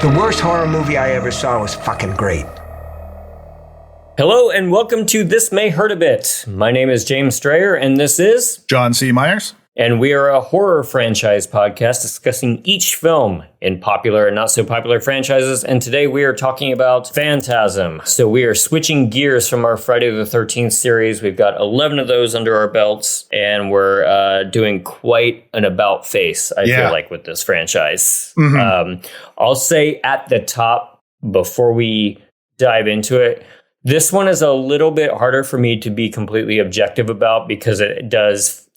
The worst horror movie I ever saw was fucking great. Hello and welcome to This May Hurt a Bit. My name is James Strayer and this is John C. Myers. And we are a horror franchise podcast discussing each film in popular and not so popular franchises. And today we are talking about Phantasm. So we are switching gears from our Friday the 13th series. We've got 11 of those under our belts and we're doing quite an about face, I feel like, with this franchise. I'll say at the top before we dive into it, this one is a little bit harder for me to be completely objective about because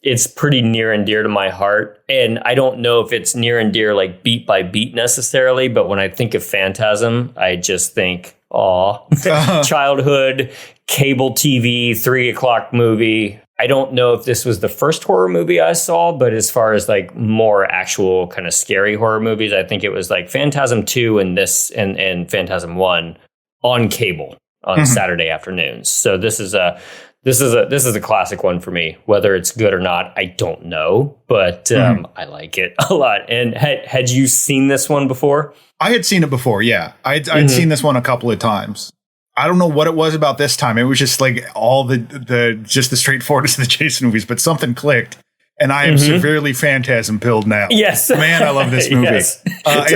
it's pretty near and dear to my heart. And I don't know if it's near and dear like beat by beat necessarily, but when I think of Phantasm, I just think, childhood, cable TV, 3 o'clock movie. I don't know if this was the first horror movie I saw, but as far as like more actual kind of scary horror movies, I think it was like Phantasm 2 and this and Phantasm 1 on cable on Saturday afternoons. So this is a classic one for me. Whether it's good or not, I don't know, but I like it a lot. And had you seen this one before? I had seen it before. Yeah, I'd seen this one a couple of times. I don't know what it was about this time. It was just like all the straightforwardness of the Jason movies, but something clicked. And I am severely phantasm pilled now. Yes, man, I love this movie. Yes,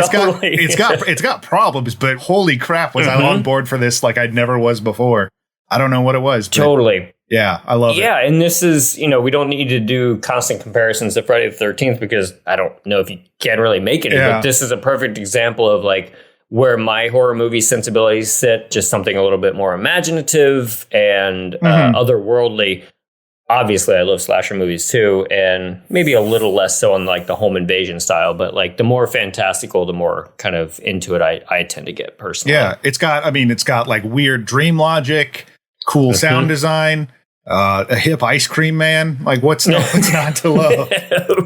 totally. It's got problems, but holy crap, was I on board for this like I never was before. I don't know what it was. Totally. Yeah, I love it. Yeah, and this is, we don't need to do constant comparisons to Friday the 13th because I don't know if you can really make it. But this is a perfect example of like where my horror movie sensibilities sit, just something a little bit more imaginative and otherworldly. Obviously, I love slasher movies too, and maybe a little less so on like the home invasion style, but like the more fantastical, the more kind of into it I tend to get personally. Yeah, it's got like weird dream logic, cool sound design, a hip ice cream man. Like what's not to love?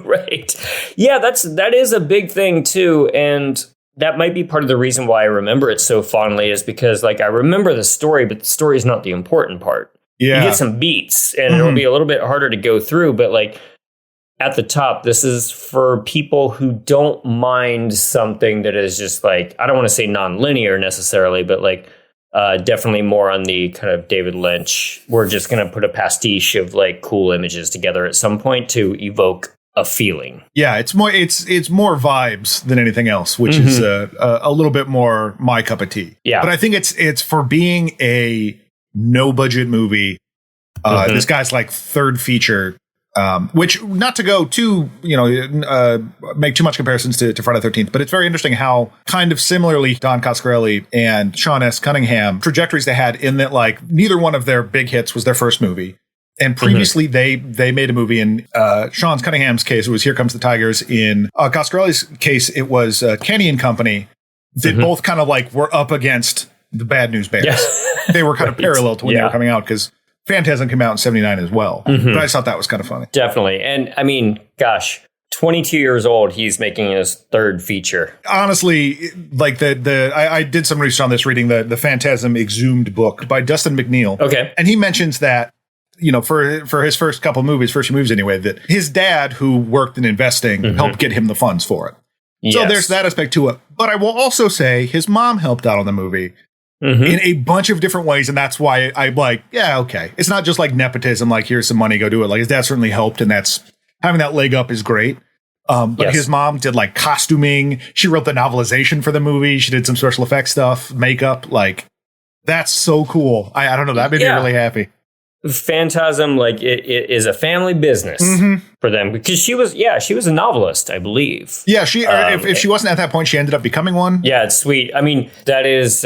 Right. Yeah, that is a big thing too, and that might be part of the reason why I remember it so fondly is because like I remember the story, but the story is not the important part. Yeah. You get some beats and it'll be a little bit harder to go through. But like at the top, this is for people who don't mind something that is just like, I don't want to say non-linear necessarily, but like definitely more on the kind of David Lynch. We're just going to put a pastiche of like cool images together at some point to evoke a feeling. Yeah, it's more vibes than anything else, which is a little bit more my cup of tea. Yeah. But I think it's for being a no budget movie. This guy's like third feature, which not to go too, make too much comparisons to Friday the 13th, but it's very interesting how kind of similarly Don Coscarelli and Sean S. Cunningham trajectories they had in that like neither one of their big hits was their first movie. And previously they made a movie in Sean Cunningham's case, it was Here Comes the Tigers. In Coscarelli's case, it was Kenny and Company. They both kind of like were up against the Bad News Bears. Yeah. They were kind of parallel to when they were coming out because Phantasm came out in 79 as well. But I just thought that was kind of funny. Definitely. And I mean, gosh, 22 years old, he's making his third feature. Honestly, like I did some research on this reading the Phantasm Exhumed book by Dustin McNeil. Okay. And he mentions that, for his first few movies anyway, that his dad, who worked in investing, helped get him the funds for it. Yes. So there's that aspect to it. But I will also say his mom helped out on the movie. In a bunch of different ways, and that's why I'm like, yeah, okay. It's not just like nepotism, like here's some money, go do it. Like his dad certainly helped, and that's having that leg up is great. But his mom did like costuming. She wrote the novelization for the movie. She did some special effects stuff, makeup. Like that's so cool. I don't know. That made me really happy. Phantasm, like it is a family business for them because she was a novelist, I believe. Yeah, if she wasn't at that point, she ended up becoming one. Yeah, it's sweet. I mean, that is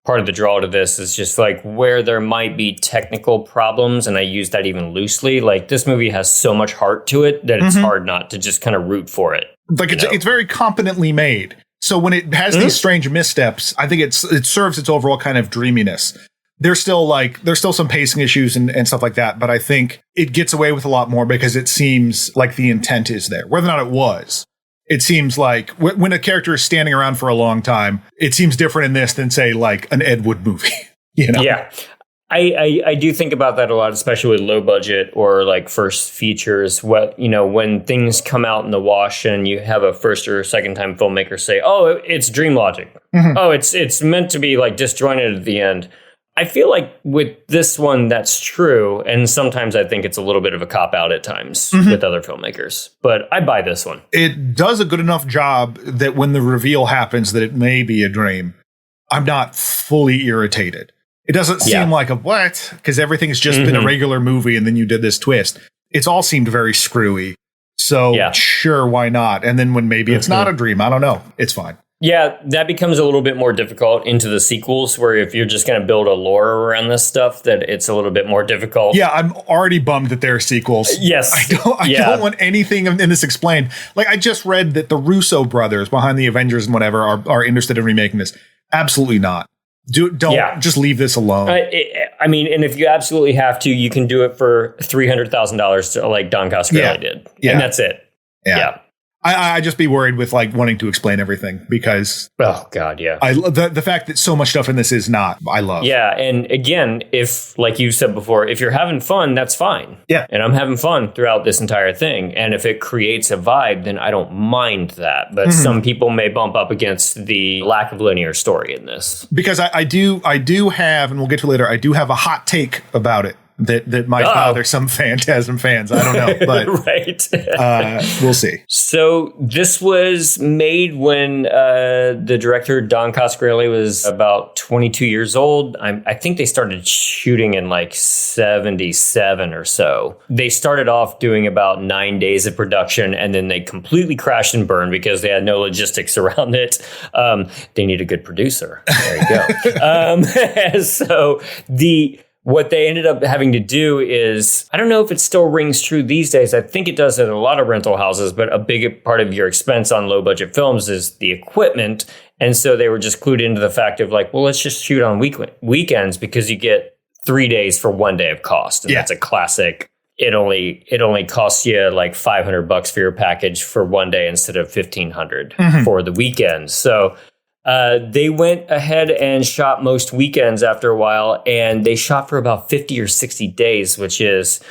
part of the draw to this is just like where there might be technical problems, and I use that even loosely. Like this movie has so much heart to it that it's hard not to just kind of root for it. Like it's very competently made. So when it has these strange missteps, I think it serves its overall kind of dreaminess. There's still some pacing issues and stuff like that, but I think it gets away with a lot more because it seems like the intent is there. Whether or not it was, it seems like when a character is standing around for a long time, it seems different in this than say like an Ed Wood movie. Yeah. I do think about that a lot, especially with low budget or like first features. What, when things come out in the wash and you have a first or second time filmmaker say, "Oh, it's dream logic. Oh, it's meant to be like disjointed at the end." I feel like with this one, that's true. And sometimes I think it's a little bit of a cop out at times with other filmmakers. But I buy this one. It does a good enough job that when the reveal happens that it may be a dream, I'm not fully irritated. It doesn't seem like a what? Because everything's just been a regular movie and then you did this twist. It's all seemed very screwy. So sure, why not? And then when maybe it's not a dream, I don't know. It's fine. Yeah, that becomes a little bit more difficult into the sequels, where if you're just going to build a lore around this stuff, that it's a little bit more difficult. Yeah, I'm already bummed that there are sequels. Yes. I don't want anything in this explained. Like, I just read that the Russo brothers behind the Avengers and whatever are interested in remaking this. Absolutely not. Don't just leave this alone. I mean, and if you absolutely have to, you can do it for $300,000 like Don Coscarelli did. Yeah. And that's it. Yeah. I just be worried with like wanting to explain everything because I the fact that so much stuff in this is not, I love. Yeah, and again, if like you said before, if you're having fun, that's fine. Yeah, and I'm having fun throughout this entire thing, and if it creates a vibe, then I don't mind that. But some people may bump up against the lack of linear story in this because I do have, and we'll get to later. I do have a hot take about it. That might bother some Phantasm fans. I don't know, but we'll see. So this was made when the director, Don Coscarelli, was about 22 years old. I think they started shooting in like 77 or so. They started off doing about 9 days of production, and then they completely crashed and burned because they had no logistics around it. They need a good producer. There you go. So what they ended up having to do is, I don't know if it still rings true these days. I think it does at a lot of rental houses, but a big part of your expense on low budget films is the equipment. And so they were just clued into the fact of like, well, let's just shoot on weekends because you get 3 days for 1 day of cost. And that's a classic. It only costs you like $500 for your package for 1 day instead of $1,500 for the weekend. So they went ahead and shot most weekends after a while, and they shot for about 50 or 60 days, which is,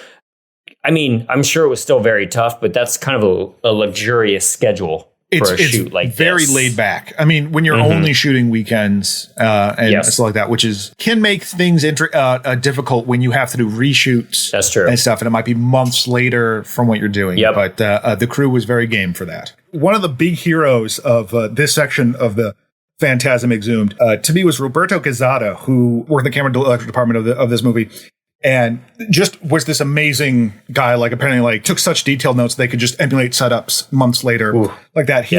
I mean, I'm sure it was still very tough, but that's kind of a luxurious schedule for a shoot like this. It's very laid back. I mean, when you're only shooting weekends and stuff like that, which can make things difficult when you have to do reshoots. That's true. And stuff, and it might be months later from what you're doing. Yep. But the crew was very game for that. One of the big heroes of this section of the Phantasm Exhumed, to me, was Roberto Quezada, who worked in the camera department of this movie, and just was this amazing guy. Like, apparently, like, took such detailed notes they could just emulate setups months later. Ooh. Like that. He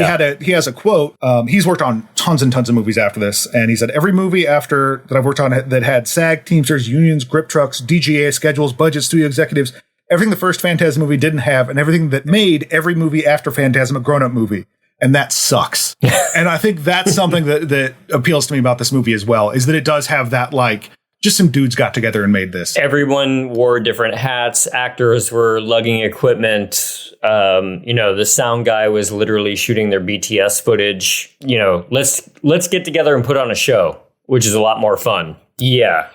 has a quote. He's worked on tons and tons of movies after this, and he said, "Every movie after that I've worked on that had SAG, Teamsters, unions, grip trucks, DGA schedules, budgets, studio executives, everything the first Phantasm movie didn't have, and everything that made every movie after Phantasm a grown-up movie." And that sucks. And I think that's something that appeals to me about this movie as well, is that it does have that, like, just some dudes got together and made this. Everyone wore different hats. Actors were lugging equipment. The sound guy was literally shooting their BTS footage. Let's get together and put on a show, which is a lot more fun. Yeah.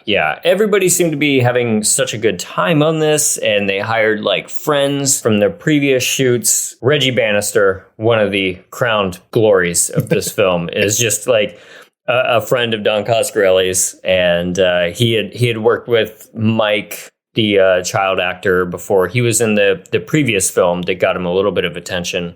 Everybody seemed to be having such a good time on this, and they hired like friends from their previous shoots. Reggie Bannister, one of the crowned glories of this film, is just like a friend of Don Coscarelli's, and he had worked with Mike, the child actor, before. He was in the previous film that got him a little bit of attention.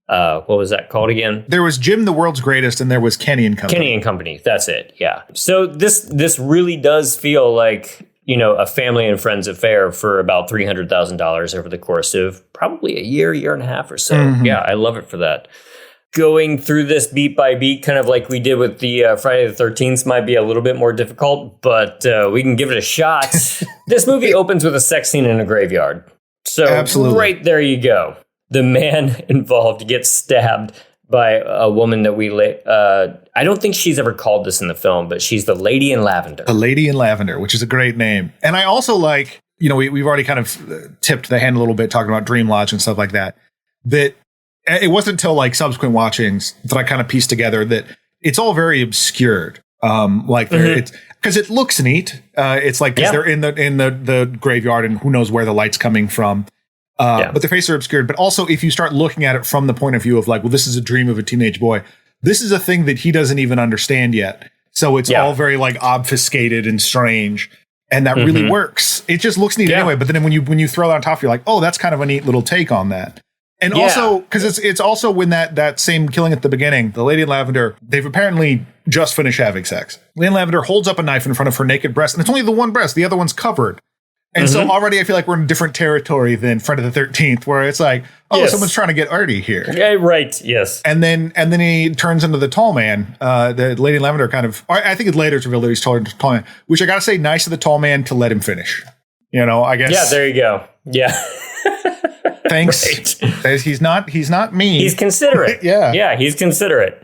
What was that called again? There was Jim the World's Greatest, and there was Kenny and Company. Kenny and Company, that's it, yeah. So this really does feel like, a family and friends affair for about $300,000 over the course of probably a year and a half or so. Yeah, I love it for that. Going through this beat by beat, kind of like we did with the Friday the 13th, might be a little bit more difficult, but we can give it a shot. This movie opens with a sex scene in a graveyard. So absolutely. Right there you go. The man involved gets stabbed by a woman that I don't think she's ever called this in the film, but she's the Lady in Lavender. The Lady in Lavender, which is a great name. And I also like, we've already kind of tipped the hand a little bit talking about Dream Lodge and stuff like that, that it wasn't until like subsequent watchings that I kind of pieced together that it's all very obscured. Like it's because it looks neat. It's like because they're in the graveyard and who knows where the light's coming from. But their faces are obscured. But also, if you start looking at it from the point of view of like, well, this is a dream of a teenage boy. This is a thing that he doesn't even understand yet. So it's all very like obfuscated and strange. And that really works. It just looks neat anyway. But then when you throw that on top, you're like, oh, that's kind of a neat little take on that. And also, because it's also when that same killing at the beginning, the Lady in Lavender, they've apparently just finished having sex. Lady in Lavender holds up a knife in front of her naked breast, and it's only the one breast. The other one's covered. And so already I feel like we're in a different territory than Friday the 13th, where it's like, oh, someone's trying to get arty here. Yeah, right. Yes. And then he turns into the tall man. The Lady in Lavender kind of, I think it's later to reveal that he's tall man, which I got to say, nice of the tall man to let him finish. You know, I guess. Yeah, there you go. Yeah. Thanks. Right. He's not mean. He's considerate. Yeah. Yeah, he's considerate.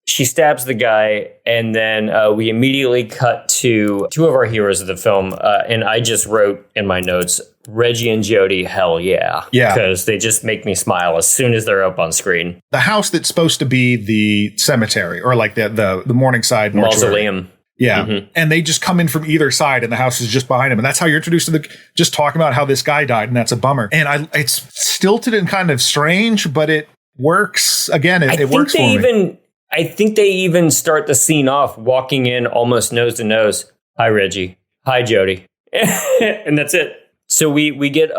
She stabs the guy, and then we immediately cut to two of our heroes of the film. And I just wrote in my notes, Reggie and Jody, hell yeah. Yeah. Because they just make me smile as soon as they're up on screen. The house that's supposed to be the cemetery, or like the Morningside mausoleum. Yeah. And they just come in from either side, and the house is just behind them. And that's how you're introduced to just talking about how this guy died, and that's a bummer. And it's stilted and kind of strange, but it works. Again, it works for me. I think they even start the scene off walking in almost nose to nose. Hi, Reggie. Hi, Jody. And that's it. So we get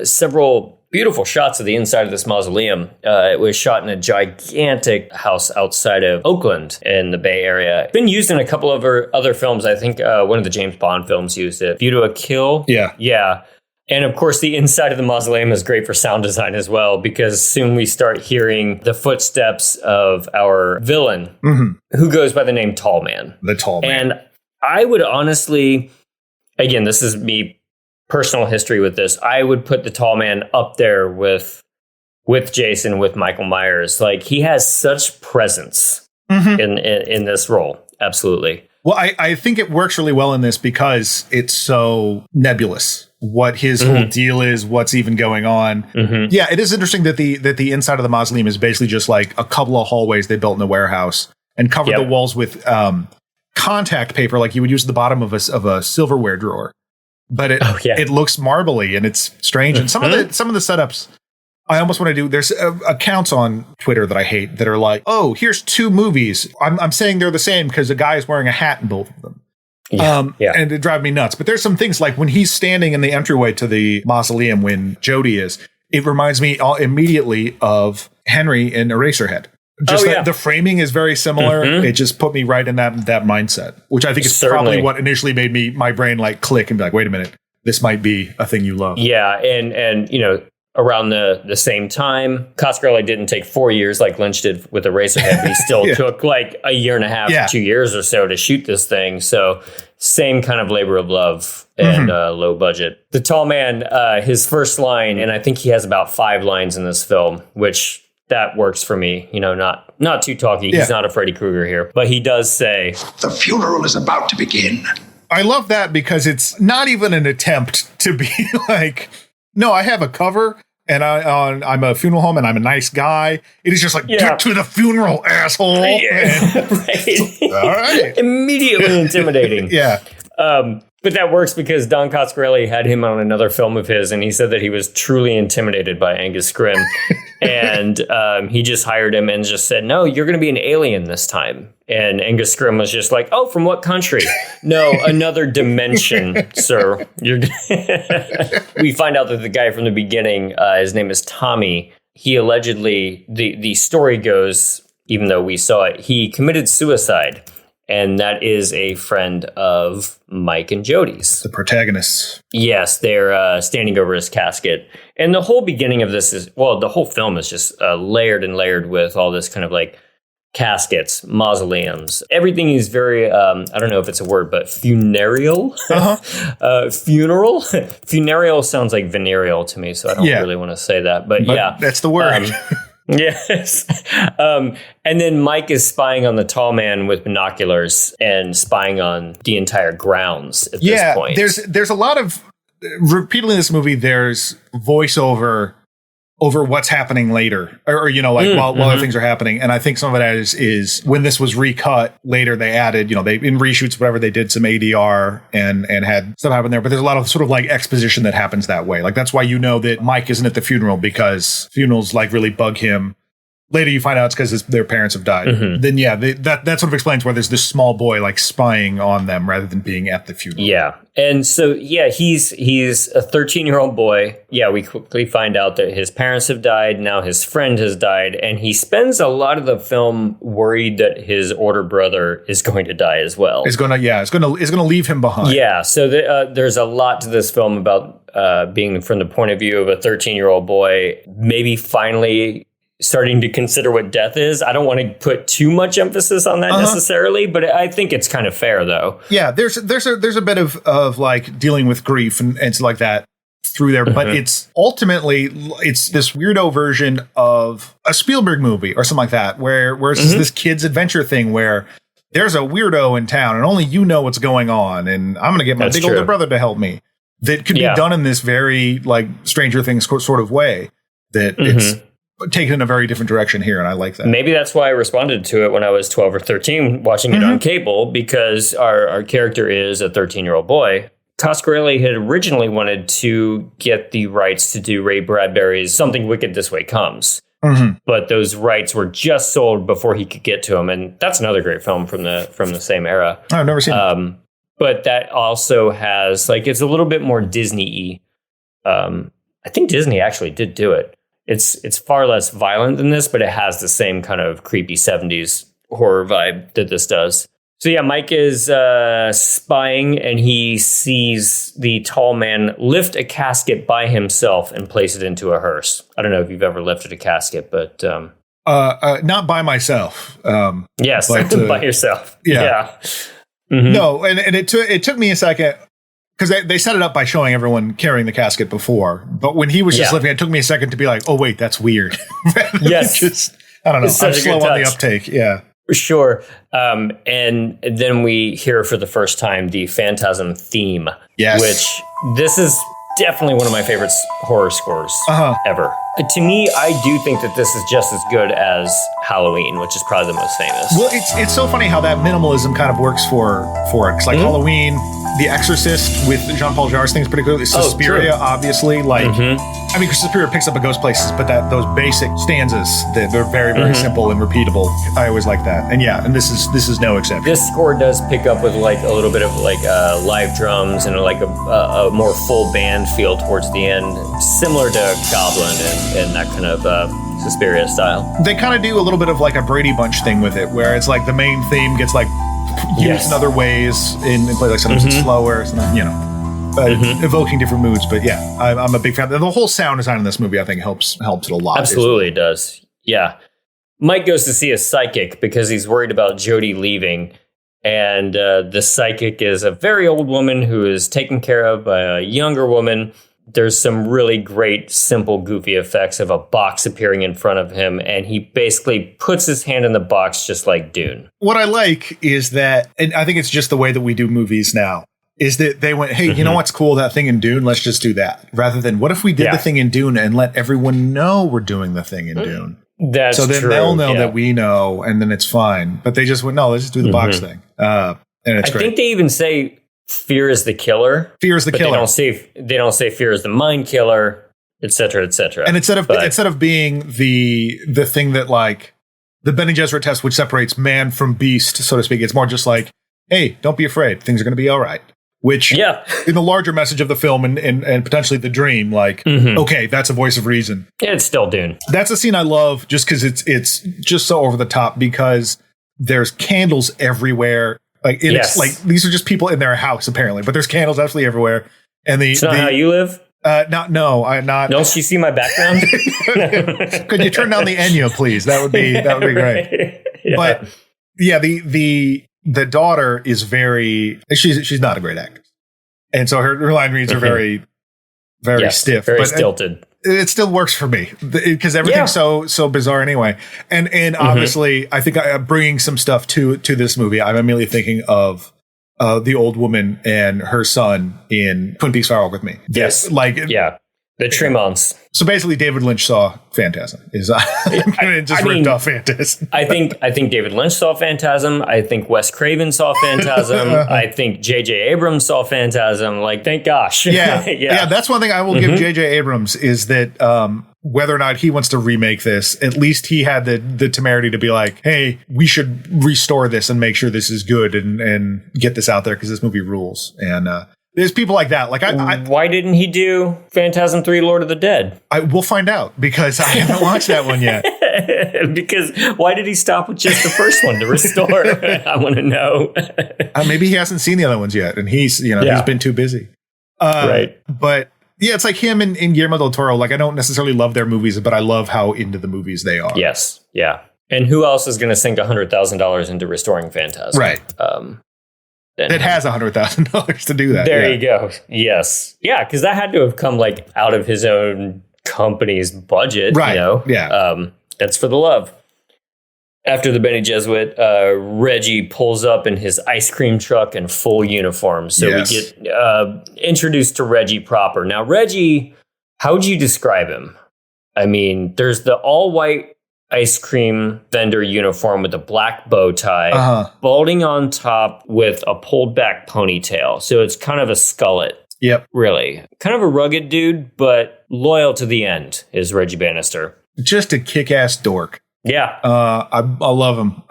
several beautiful shots of the inside of this mausoleum. It was shot in a gigantic house outside of Oakland in the Bay Area. Been used in a couple of other films. I think one of the James Bond films used it. View to a Kill. Yeah. Yeah. And of course, the inside of the mausoleum is great for sound design as well, because soon we start hearing the footsteps of our villain, who goes by the name Tall Man. The Tall Man. And I would honestly, again, this is me, personal history with this, I would put the Tall Man up there with Jason, with Michael Myers. Like, he has such presence in this role. Absolutely. Well, I think it works really well in this because it's so nebulous. What his whole deal is, what's even going on. Yeah, it is interesting that the inside of the mausoleum is basically just like a couple of hallways they built in a warehouse and covered the walls with contact paper, like you would use at the bottom of a silverware drawer. But it looks marbly and it's strange. And some of the setups I almost want to do. There's accounts on Twitter that I hate that are like, oh, here's two movies. I'm saying they're the same because a guy is wearing a hat in both of them. And it drives me nuts. But there's some things like when he's standing in the entryway to the mausoleum when Jody is, it reminds me immediately of Henry in Eraserhead. Just the framing is very similar. It just put me right in that mindset, which I think is probably what initially made my brain like click and be like, wait a minute, this might be a thing you love. Yeah. And you know, around the same time, Coscarelli didn't take 4 years like Lynch did with Eraserhead, but he still took like a year and a half, 2 years or so to shoot this thing. So same kind of labor of love and low budget. The Tall Man, his first line, and I think he has about 5 lines in this film, which that works for me. You know, not too talky. He's not a Freddy Krueger here, but he does say, "The funeral is about to begin." I love that because it's not even an attempt to be like, no, I have a cover and I'm a funeral home and I'm a nice guy. It is just like, get to the funeral, asshole. All right. Immediately intimidating. But that works because Don Coscarelli had him on another film of his, and he said that he was truly intimidated by Angus Scrimm. And he just hired him and just said, no, you're going to be an alien this time. And Angus Scrimm was just like, oh, from what country? No, another dimension, sir. We find out that the guy from the beginning, his name is Tommy. He allegedly, the story goes, even though we saw it, he committed suicide. And that is a friend of Mike and Jody's. The protagonists. Yes, they're standing over his casket. And the whole beginning of this is, well, the whole film is just layered and layered with all this kind of like caskets, mausoleums. Everything is very, I don't know if it's a word, but funereal. Funeral? Funereal sounds like venereal to me, so I don't really want to say that. But yeah. That's the word. Yes. And then Mike is spying on the Tall Man with binoculars and spying on the entire grounds at this point. There's a lot of repeatedly in this movie, there's voiceover over what's happening later, or while other things are happening. And I think some of that is when this was recut later, they added, they in reshoots, whatever, they did some ADR and had stuff happen there. But there's a lot of sort of like exposition that happens that way. Like that's why that Mike isn't at the funeral, because funerals like really bug him. Later, you find out it's because their parents have died. Then, that sort of explains why there's this small boy like spying on them rather than being at the funeral. Yeah, and so he's a 13-year-old boy. Yeah, we quickly find out that his parents have died. Now his friend has died, and he spends a lot of the film worried that his older brother is going to die as well. Is going to leave him behind. Yeah, so there's a lot to this film about being from the point of view of a 13-year-old boy. Maybe finally starting to consider what death is. I don't want to put too much emphasis on that necessarily, but I think it's kind of fair though. Yeah, there's a bit of like dealing with grief and stuff like that through there, but it's ultimately this weirdo version of a Spielberg movie or something like that, where it's this kid's adventure thing where there's a weirdo in town and only you know what's going on, and I'm going to get my big older brother to help me. That could be done in this very like Stranger Things sort of way that it's taken in a very different direction here, and I like that. Maybe that's why I responded to it when I was 12 or 13 watching it on cable, because our character is a 13-year-old boy. Coscarelli had originally wanted to get the rights to do Ray Bradbury's Something Wicked This Way Comes, but those rights were just sold before he could get to them, and that's another great film from the same era. I've never seen it. But that also has, like, it's a little bit more Disney-y. I think Disney actually did do it. It's far less violent than this, but it has the same kind of creepy 70s horror vibe that this does. So yeah, Mike is spying, and he sees the tall man lift a casket by himself and place it into a hearse. I don't know if you've ever lifted a casket, but not by myself. Yes, but, by yourself. Yeah. No, and it took me a second. Because they set it up by showing everyone carrying the casket before. But when he was just lifting it, took me a second to be like, oh, wait, that's weird. Yes. I don't know. I'm slow on the uptake. Yeah. Sure. And then we hear for the first time the Phantasm theme. Yes. Which this is definitely one of my favorite horror scores ever. To me, I do think that this is just as good as Halloween, which is probably the most famous. Well, it's so funny how that minimalism kind of works for it. It's like Halloween, The Exorcist with Jean-Paul Jarre's things pretty clearly. Suspiria, obviously. Like, I mean, Suspiria picks up at Ghost Places, but those basic stanzas that they're very, very simple and repeatable. I always like that. And and this is no exception. This score does pick up with like a little bit of like live drums and like a more full band feel towards the end, similar to Goblin and that kind of Suspiria style. They kind of do a little bit of like a Brady Bunch thing with it, where it's like the main theme gets like used in other ways in play, like sometimes it's slower, sometimes, evoking different moods. But yeah, I'm a big fan. The whole sound design in this movie, I think, helps it a lot. Absolutely, it does. Yeah. Mike goes to see a psychic because he's worried about Jody leaving. And the psychic is a very old woman who is taken care of by a younger woman. There's some really great, simple, goofy effects of a box appearing in front of him, and he basically puts his hand in the box just like Dune. What I like is that, and I think it's just the way that we do movies now, is that they went, hey, you know what's cool, that thing in Dune? Let's just do that. Rather than, what if we did the thing in Dune and let everyone know we're doing the thing in Dune? That's so then true. They'll know that we know, and then it's fine. But they just went, no, let's just do the box thing. And it's great. I think they even say fear is the killer. Fear is the killer. They don't say fear is the mind killer, et cetera, et cetera. And instead of being the thing that like the Bene Gesserit test, which separates man from beast, so to speak, it's more just like, hey, don't be afraid. Things are going to be all right. Which, in the larger message of the film and potentially the dream, like, okay, that's a voice of reason. It's still Dune. That's a scene I love just because it's just so over the top, because there's candles everywhere. Like, it's like these are just people in their house apparently, but there's candles absolutely everywhere. And it's not how you live. I'm not. Don't you see my background? Could you turn down the Enya, please? That would be great. Yeah. But yeah, the daughter is she's not a great actress, and so her line reads are very stiff, very stilted. It still works for me because everything's so bizarre anyway. And obviously, I think bringing some stuff to this movie, I'm immediately thinking of the old woman and her son in Twin Peaks: Firewalk with Me. Yes, The Tremons. So basically, David Lynch saw Phantasm. Ripped off Phantasm. I think David Lynch saw Phantasm. I think Wes Craven saw Phantasm. I think J.J. Abrams saw Phantasm. Like, thank gosh. Yeah. That's one thing I will give J.J. Abrams is that whether or not he wants to remake this, at least he had the temerity to be like, hey, we should restore this and make sure this is good and get this out there because this movie rules. And there's people like that. Like, why didn't he do Phantasm 3: Lord of the Dead? We'll find out because I haven't watched that one yet. Because why did he stop with just the first one to restore? I want to know. Maybe he hasn't seen the other ones yet, and he's been too busy. Right. But yeah, it's like him and Guillermo del Toro. Like, I don't necessarily love their movies, but I love how into the movies they are. Yes. Yeah. And who else is going to sink $100,000 into restoring Phantasm? Right. That has $100,000 to do that. There you go. Yes. Yeah, because that had to have come like out of his own company's budget. Right. Yeah. That's for the love. After the Bene Gesserit, Reggie pulls up in his ice cream truck in full uniform. So we get introduced to Reggie proper. Now, Reggie, how would you describe him? I mean, there's the all-white ice cream vendor uniform with a black bow tie, balding on top with a pulled back ponytail. So it's kind of a skullet. Yep. Really. Kind of a rugged dude, but loyal to the end is Reggie Bannister. Just a kick-ass dork. Yeah. I love him.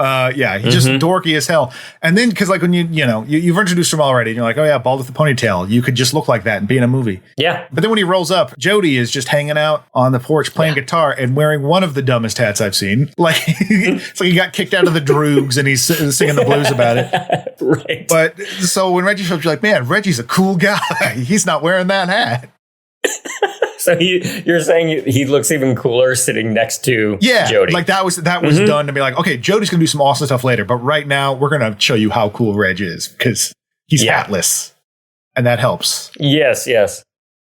He's just dorky as hell. And then, because like when you've introduced him already, and you're like, oh yeah, bald with the ponytail. You could just look like that and be in a movie. Yeah. But then when he rolls up, Jody is just hanging out on the porch playing guitar and wearing one of the dumbest hats I've seen. Like, it's like he got kicked out of the Droogs and he's singing the blues about it. Right. But so when Reggie shows up, you're like, man, Reggie's a cool guy. He's not wearing that hat. So you're saying he looks even cooler sitting next to Jody. Like that was done to be like, okay, Jody's gonna do some awesome stuff later, but right now we're gonna show you how cool Reg is because he's hatless, and that helps. Yes.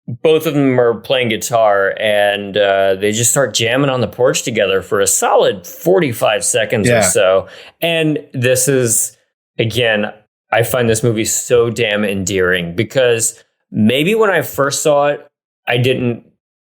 Both of them are playing guitar, and they just start jamming on the porch together for a solid 45 seconds or so. And this is, again, I find this movie so damn endearing because maybe when I first saw it, I didn't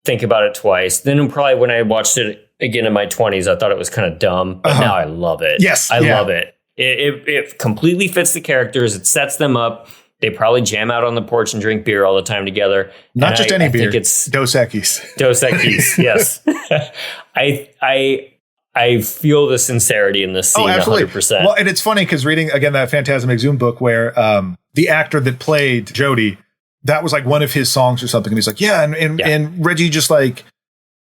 think about it twice. Then probably when I watched it again in my 20s, I thought it was kind of dumb. But now I love it. Yes. I love it. It completely fits the characters. It sets them up. They probably jam out on the porch and drink beer all the time together. Not just any beer. I think it's Dos Equis. Dos Equis, yes. I feel the sincerity in this scene 100%. Well, and it's funny because reading, again, that Phantasm Exhumed book where the actor that played Jody, that was like one of his songs or something. And he's like, and Reggie just like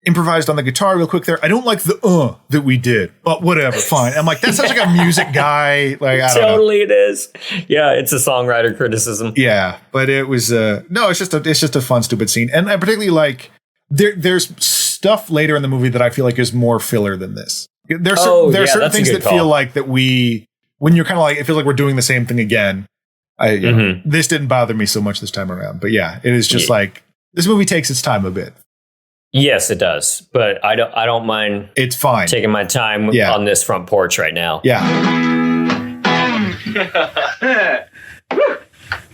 improvised on the guitar real quick there. I don't like the that we did, but whatever, fine. I'm like, that's such like a music guy. Like, I don't know. Totally it is. Yeah, it's a songwriter criticism. Yeah, but it was, it's just a fun, stupid scene. And I particularly like, there's stuff later in the movie that I feel like is more filler than this. There are certain things that feel like that when you're kind of like, it feels like we're doing the same thing again. This didn't bother me so much this time around, but yeah, it is just like this movie takes its time a bit. Yes, it does, but I don't mind. It's fine taking my time on this front porch right now. Yeah.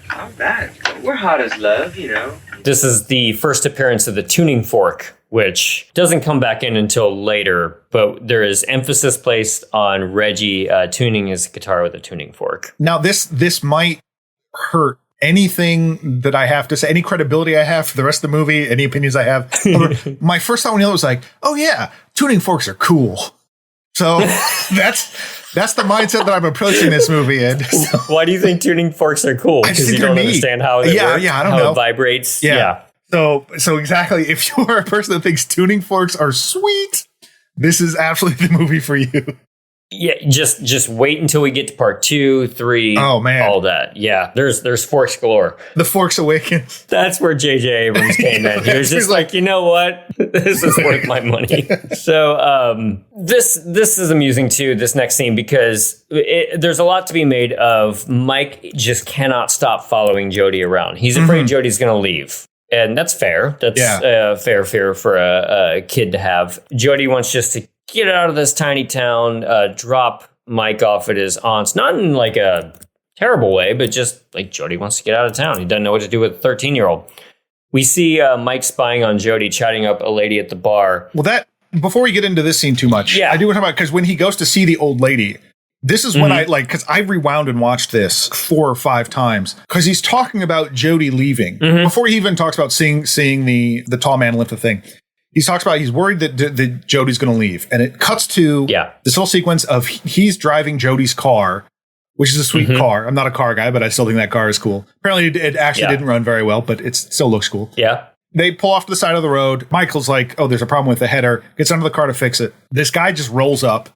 Not bad. We're hot as love, you know. This is the first appearance of the tuning fork, which doesn't come back in until later, but there is emphasis placed on Reggie tuning his guitar with a tuning fork. Now, this might hurt anything that I have to say, any credibility I have for the rest of the movie, any opinions I have. My first thought when it was like, oh yeah, tuning forks are cool. So that's the mindset that I'm approaching this movie in. So, why do you think tuning forks are cool? Because you don't understand how they work, I don't know. It vibrates. Yeah. So exactly, if you are a person that thinks tuning forks are sweet, this is absolutely the movie for you. Yeah, just wait until we get to part 2, 3. Oh man, all that. Yeah, there's forks galore. The Forks Awakens. That's where J.J. Abrams came in. He was just like, you know what, this is worth my money. So this is amusing too. This next scene because there's a lot to be made of. Mike just cannot stop following Jody around. He's afraid Jody's going to leave. And that's fair. That's fair fear for a kid to have. Jody wants just to get out of this tiny town, drop Mike off at his aunt's. Not in like a terrible way, but just like Jody wants to get out of town. He doesn't know what to do with a 13-year-old. We see Mike spying on Jody, chatting up a lady at the bar. Well, before we get into this scene too much, Yeah. I do want to talk about, because when he goes to see the old lady, this is when I because I rewound and watched this 4 or 5 times, because he's talking about Jody leaving before he even talks about seeing the tall man lift the thing. He talks about he's worried that Jody's going to leave, and it cuts to this whole sequence of he's driving Jody's car, which is a sweet car. I'm not a car guy, but I still think that car is cool. Apparently, it actually didn't run very well, but it still looks cool. Yeah. They pull off to the side of the road. Michael's like, oh, there's a problem with the header. Gets under the car to fix it. This guy just rolls up,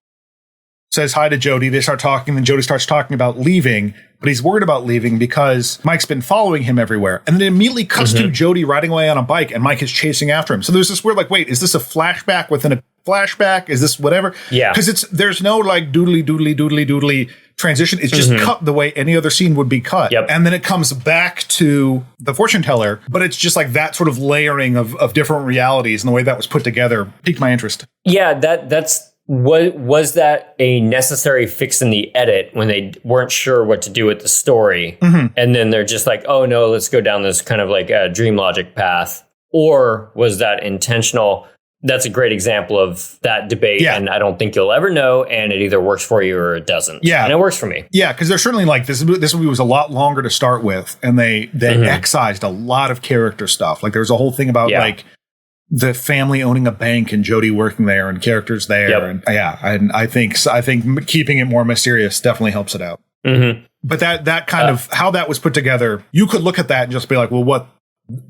says hi to Jody. They start talking. Then Jody starts talking about leaving, but he's worried about leaving because Mike's been following him everywhere. And then it immediately cuts to Jody riding away on a bike, and Mike is chasing after him. So there's this weird, like, wait, is this a flashback within a flashback? Is this whatever? Yeah. Because there's no like doodly transition. It's just cut the way any other scene would be cut. Yep. And then it comes back to the fortune teller, but it's just like that sort of layering of different realities, and the way that was put together piqued my interest. Yeah, that's was that a necessary fix in the edit when they weren't sure what to do with the story, and then they're just like, oh no, let's go down this kind of like a dream logic path, or was that intentional? That's a great example of that debate, and I don't think you'll ever know, and it either works for you or it doesn't. Yeah, and it works for me. Yeah, because they're certainly like this movie was a lot longer to start with, and they excised a lot of character stuff. Like there was a whole thing about like the family owning a bank and Jody working there and characters there, and I think keeping it more mysterious definitely helps it out. But that kind of how that was put together, you could look at that and just be like, well, what?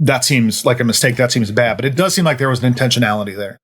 That seems like a mistake. That seems bad. But it does seem like there was an intentionality there.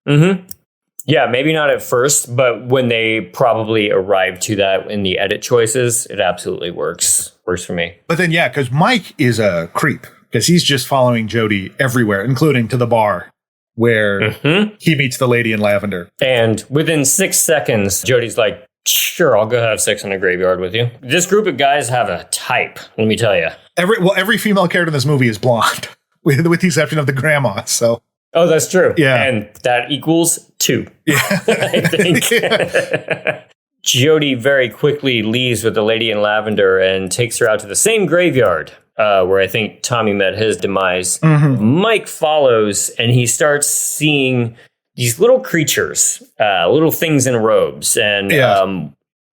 Yeah, maybe not at first, but when they probably arrived to that in the edit choices, it absolutely works. Works for me. But then, because Mike is a creep, because he's just following Jody everywhere, including to the bar where he meets the lady in lavender. And within 6 seconds, Jody's like, sure, I'll go have sex in a graveyard with you. This group of guys have a type, let me tell you. Every female character in this movie is blonde. With the exception of the grandma, so. Oh, that's true. Yeah. And that equals 2. Yeah. I think. Jody very quickly leaves with the lady in lavender and takes her out to the same graveyard where I think Tommy met his demise. Mike follows, and he starts seeing these little creatures, little things in robes. And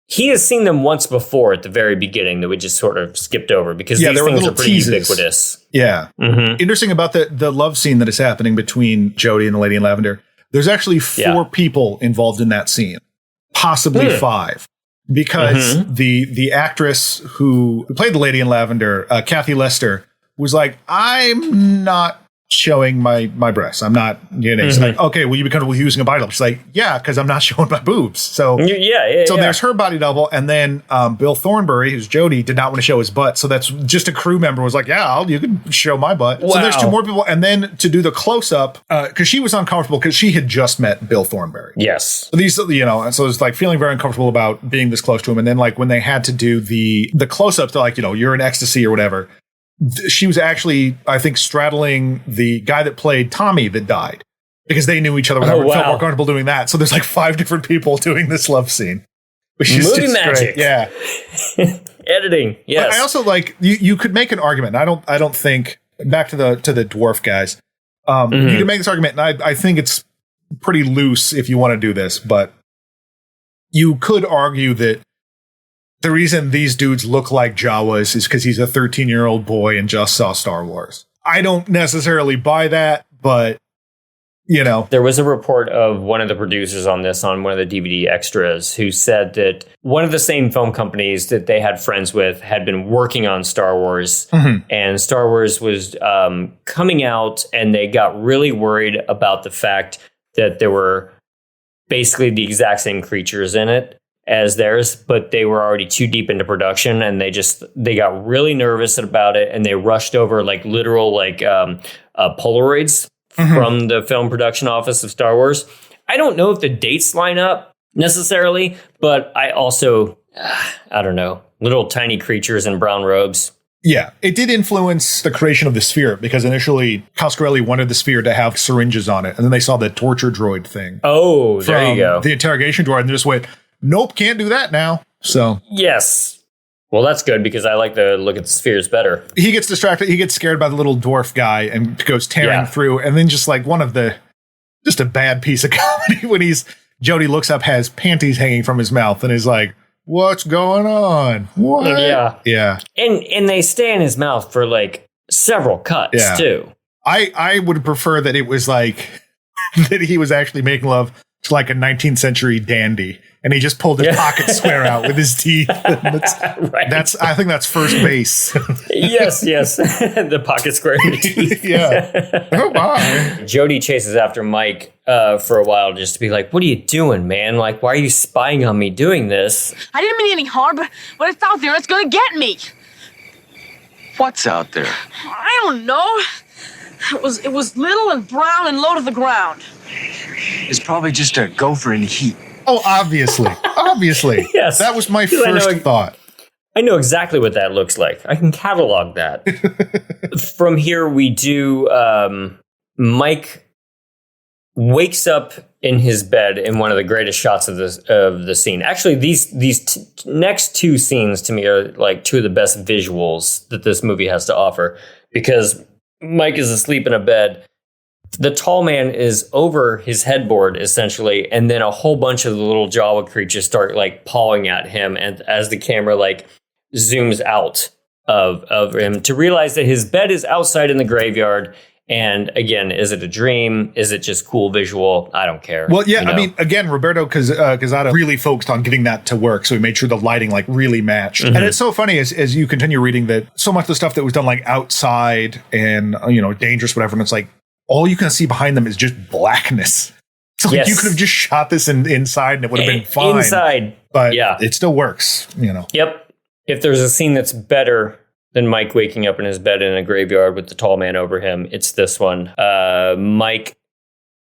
he has seen them once before at the very beginning that we just sort of skipped over because these things are pretty ubiquitous. Yeah. Interesting about the love scene that is happening between Jody and the lady in lavender. There's actually 4 people involved in that scene, possibly 5, because the actress who played the lady in lavender, Kathy Lester, was like, I'm not showing my breasts. I'm not, She's like, okay, well, you be comfortable using a body double. She's like, yeah, because I'm not showing my boobs. So there's her body double, and then Bill Thornbury, who's Jody, did not want to show his butt. So that's just a crew member was like, yeah, you can show my butt. Wow. So there's 2 more people, and then to do the close up, because she was uncomfortable because she had just met Bill Thornbury. Yes. So these, so it's like feeling very uncomfortable about being this close to him, and then like when they had to do the close ups, they're like, you're in ecstasy or whatever. She was actually, I think, straddling the guy that played Tommy that died because they knew each other. Felt more comfortable doing that. So there's like 5 different people doing this love scene, which is movie magic. Great. Yeah, editing. Yes. But I also like you could make an argument. I don't think back to the dwarf guys. You can make this argument, and I think it's pretty loose if you want to do this, but you could argue that the reason these dudes look like Jawas is because he's a 13-year-old boy and just saw Star Wars. I don't necessarily buy that, but, There was a report of one of the producers on this, on one of the DVD extras, who said that one of the same film companies that they had friends with had been working on Star Wars, and Star Wars was coming out, and they got really worried about the fact that there were basically the exact same creatures in it as theirs, but they were already too deep into production, and they got really nervous about it, and they rushed over like literal Polaroids from the film production office of Star Wars. I don't know if the dates line up necessarily, but I also I don't know, little tiny creatures in brown robes. Yeah, it did influence the creation of the sphere, because initially Coscarelli wanted the sphere to have syringes on it, and then they saw the torture droid thing. Oh, there you go. The interrogation droid, and they just went, nope, can't do that now. So yes. Well, that's good because I like to look at the spheres better. He gets distracted. He gets scared by the little dwarf guy and goes tearing through. And then just like just a bad piece of comedy when Jody looks up, has panties hanging from his mouth and is like, what's going on? What? Yeah. Yeah. And they stay in his mouth for like several cuts too. I would prefer that it was like that he was actually making love to like a 19th century dandy and he just pulled his pocket square out with his teeth. I think that's first base. yes. The pocket square teeth. Yeah. Oh my. Jody chases after Mike for a while just to be like, what are you doing, man? Like, why are you spying on me doing this? I didn't mean any harm, but it's out there. It's gonna get me. What's out there? I don't know. It was little and brown and low to the ground. It's probably just a gopher in heat. Oh, obviously. Yes. That was my first thought. I know exactly what that looks like. I can catalog that. From here, we do Mike wakes up in his bed in one of the greatest shots of the scene. Actually, these next two scenes to me are like two of the best visuals that this movie has to offer because Mike is asleep in a bed. The tall man is over his headboard, essentially, and then a whole bunch of the little Jawa creatures start like pawing at him, and as the camera like zooms out of him to realize that his bed is outside in the graveyard. And again, is it a dream? Is it just cool visual? I don't care. Well, yeah, I mean, again, Roberto Cazada really focused on getting that to work, so he made sure the lighting like really matched. And it's so funny as you continue reading that so much of the stuff that was done like outside and dangerous, whatever, and it's like all you can see behind them is just blackness. So like, you could have just shot this inside and it would have been fine. Inside, but it still works. Yep. If there's a scene that's better than Mike waking up in his bed in a graveyard with the tall man over him, it's this one. Mike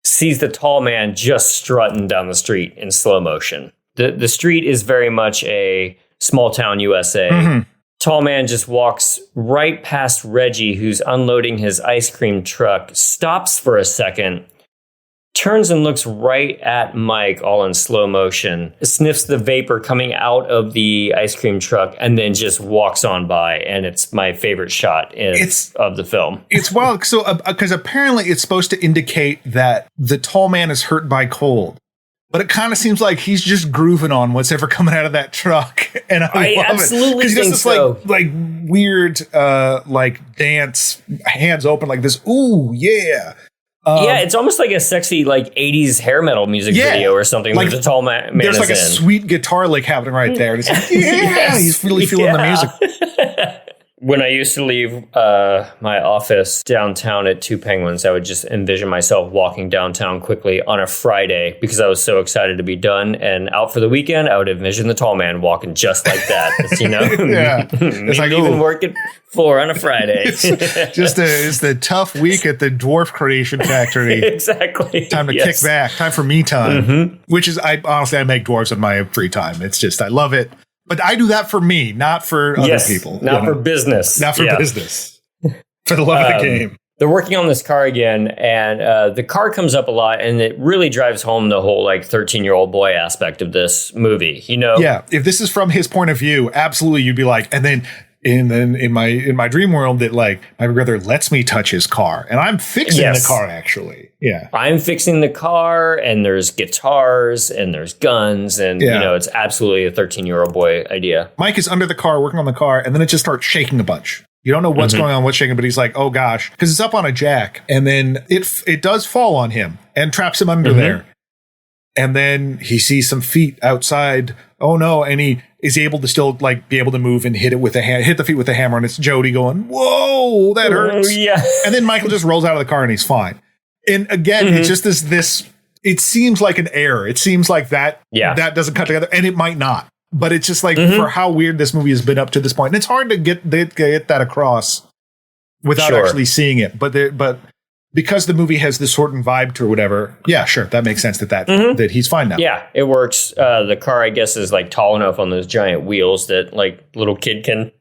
sees the tall man just strutting down the street in slow motion. The street is very much a small town USA. Mm-hmm. Tall man just walks right past Reggie, who's unloading his ice cream truck, stops for a second, turns and looks right at Mike all in slow motion, sniffs the vapor coming out of the ice cream truck, and then just walks on by. And it's my favorite shot of the film. It's wild. So, because apparently it's supposed to indicate that the tall man is hurt by cold. But it kind of seems like he's just grooving on what's ever coming out of that truck. And I love absolutely it. He does think this so. like weird like dance, hands open like this. Ooh, yeah. Yeah, it's almost like a sexy like 80s hair metal music video or something like, with the tall man. There's like a sweet guitar lick happening right there. And it's like, he's really feeling the music. When I used to leave my office downtown at Two Penguins, I would just envision myself walking downtown quickly on a Friday because I was so excited to be done and out for the weekend. I would envision the tall man walking just like that. It's, it's like even work at 4 on a Friday. It's the tough week at the dwarf creation factory. Exactly. Time to kick back. Time for me time. Which is, I make dwarves in my free time. It's just, I love it. But I do that for me, not for other people. Not for business. Not for business. For the love of the game. They're working on this car again, and the car comes up a lot, and it really drives home the whole like 13-year-old boy aspect of this movie. Yeah. If this is from his point of view, absolutely, you'd be like, and then in my dream world that like my brother lets me touch his car, and I'm fixing the car actually. Yeah, I'm fixing the car, and there's guitars and there's guns, and it's absolutely a 13-year-old boy idea. Mike is under the car working on the car, and then it just starts shaking a bunch. You don't know what's going on, what's shaking, but he's like, oh gosh, because it's up on a jack, and then it does fall on him and traps him under there. And then he sees some feet outside. Oh no! And he is able to still like be able to move and hit the feet with a hammer. And it's Jody going, "Whoa, that hurts!" Yeah. And then Michael just rolls out of the car and he's fine. And again, it's just this. It seems like an error. It seems like that doesn't cut together, and it might not. But it's just like for how weird this movie has been up to this point, and it's hard to get that across without actually seeing it. But because the movie has this certain vibe to or whatever, that makes sense that he's fine now. Yeah, it works. The car, I guess, is like tall enough on those giant wheels that like little kid can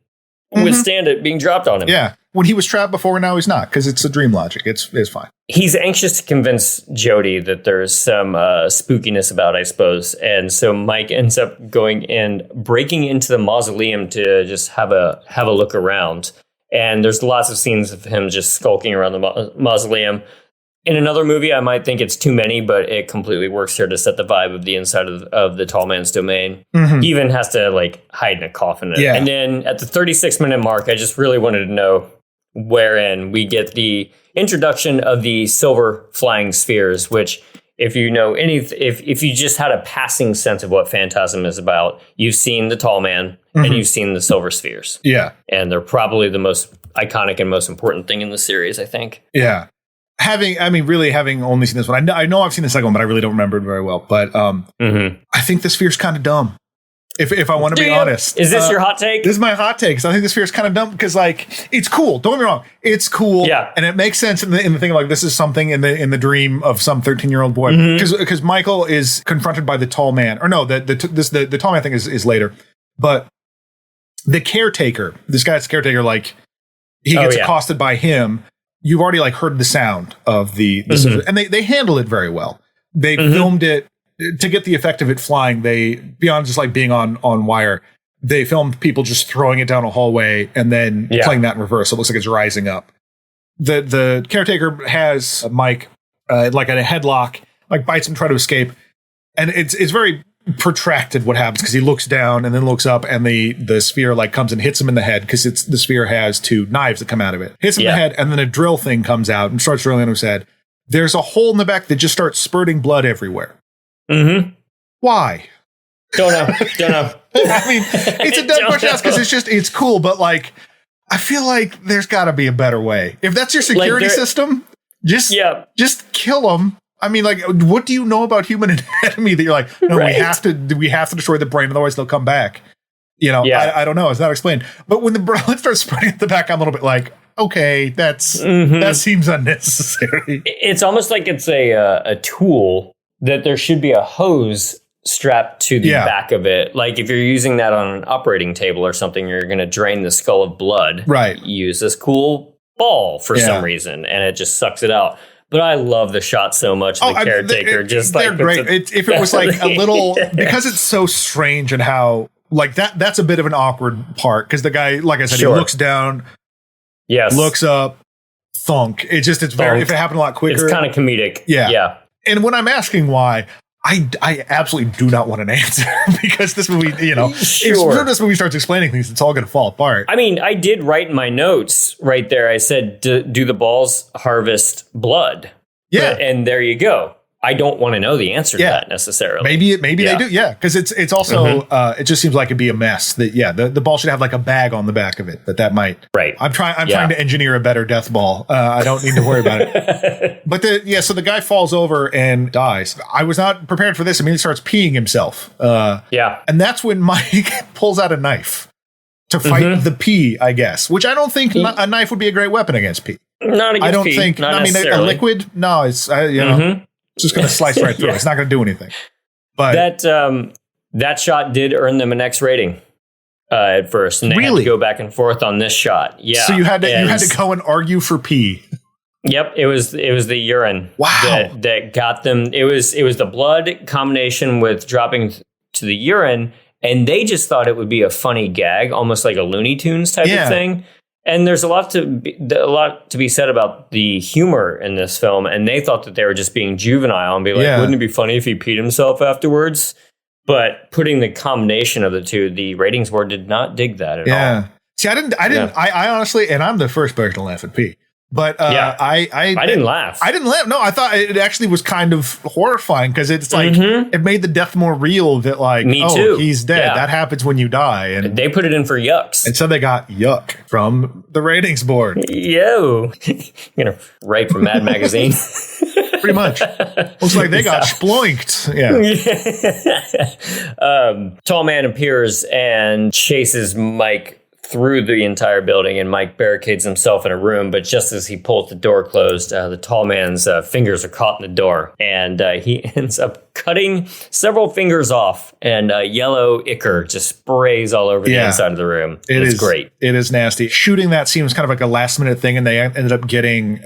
withstand it being dropped on him. Yeah. when he was trapped before, now he's not, because it's a dream logic. It's fine. He's anxious to convince Jody that there's some spookiness about, I suppose. And so Mike ends up going and breaking into the mausoleum to just have a look around. And there's lots of scenes of him just skulking around the mausoleum. In another movie, I might think it's too many, but it completely works here to set the vibe of the inside of the tall man's domain. Mm-hmm. He even has to like hide in a coffin. Yeah. And then at the 36-minute mark, I just really wanted to know wherein we get the introduction of the silver flying spheres, which if you know if you just had a passing sense of what Phantasm is about, you've seen the tall man and you've seen the silver spheres. Yeah. And they're probably the most iconic and most important thing in the series, I think. Yeah. Having only seen this one, I know I've seen the second one, but I really don't remember it very well. But I think the sphere's kind of dumb. If I want to be honest. Is this your hot take? This is my hot take. So I think the sphere is kind of dumb because, like, it's cool. Don't get me wrong. It's cool. Yeah. And it makes sense in the thing of, like, this is something in the dream of some 13-year-old boy. Because Michael is confronted by the tall man. Or no, the tall man thing is later. But the caretaker, this guy's caretaker, like, he gets accosted by him. You've already, like, heard the sound of the and they handle it very well. They filmed it. To get the effect of it flying, they, beyond just like being on wire, they filmed people just throwing it down a hallway and then playing that in reverse. So it looks like it's rising up. The caretaker has Mike like in a headlock, like bites him, try to escape. And it's very protracted what happens because he looks down and then looks up and the sphere like comes and hits him in the head because the sphere has two knives that come out of it. Hits him in the head and then a drill thing comes out and starts drilling in his head. There's a hole in the back that just starts spurting blood everywhere. Mm-hmm. Why? Don't know. I mean, it's a dumb question to ask because it's cool, but like, I feel like there's got to be a better way. If that's your security system, just kill them. I mean, like, what do you know about human anatomy that you're like, no, we have to destroy the brain, otherwise they'll come back. You know, I don't know. It's not explained. But when the blood starts spreading at the back, I'm a little bit like, okay, that seems unnecessary. It's almost like it's a tool that there should be a hose strapped to the back of it. Like if you're using that on an operating table or something, you're going to drain the skull of blood. Right. Use this cool ball for some reason, and it just sucks it out. But I love the shot so much. The caretaker they're great. If it was like a little, because it's so strange and how like that's a bit of an awkward part because the guy, like I said, he looks down, looks up, thunk. It's very. If it happened a lot quicker, it's kind of comedic. Yeah. And when I'm asking why, I absolutely do not want an answer because this movie, if this movie starts explaining things, it's all going to fall apart. I mean, I did write in my notes right there. I said, do the balls harvest blood? Yeah. And there you go. I don't want to know the answer to that necessarily. Maybe they do. Yeah. Because it's also, it just seems like it'd be a mess that, the ball should have like a bag on the back of it, that might. Right. I'm trying to engineer a better death ball. I don't need to worry about it. But so the guy falls over and dies. I was not prepared for this. I mean, he starts peeing himself. And that's when Mike pulls out a knife to fight the pee, I guess, which I don't think a knife would be a great weapon against pee. Not against pee. I mean, a liquid. No, it's, it's just going to slice right through. It's not going to do anything. But that shot did earn them an X rating at first, and they had to go back and forth on this shot. Yeah. So you had to go and argue for pee. Yep, it was the urine. Wow. That got them. It was the blood combination with dropping to the urine, and they just thought it would be a funny gag, almost like a Looney Tunes type of thing. And there's a lot to be said about the humor in this film, and they thought that they were just being juvenile and be like, wouldn't it be funny if he peed himself afterwards? But putting the combination of the two, the ratings board did not dig that at all. See, I honestly, and I'm the first person to laugh at pee. But I didn't laugh. I didn't laugh. No, I thought it actually was kind of horrifying because it's like it made the death more real. That like, too. He's dead. Yeah. That happens when you die, and they put it in for yucks. And so they got yuck from the ratings board. Yo, write for Mad Magazine. Pretty much. Looks like they got sploinked. Yeah. Tall man appears and chases Mike through the entire building, and Mike barricades himself in a room. But just as he pulls the door closed, the tall man's fingers are caught in the door, and he ends up cutting several fingers off, and yellow ichor just sprays all over the inside of the room. It's great. It is nasty. Shooting that scene was kind of like a last minute thing, and they ended up getting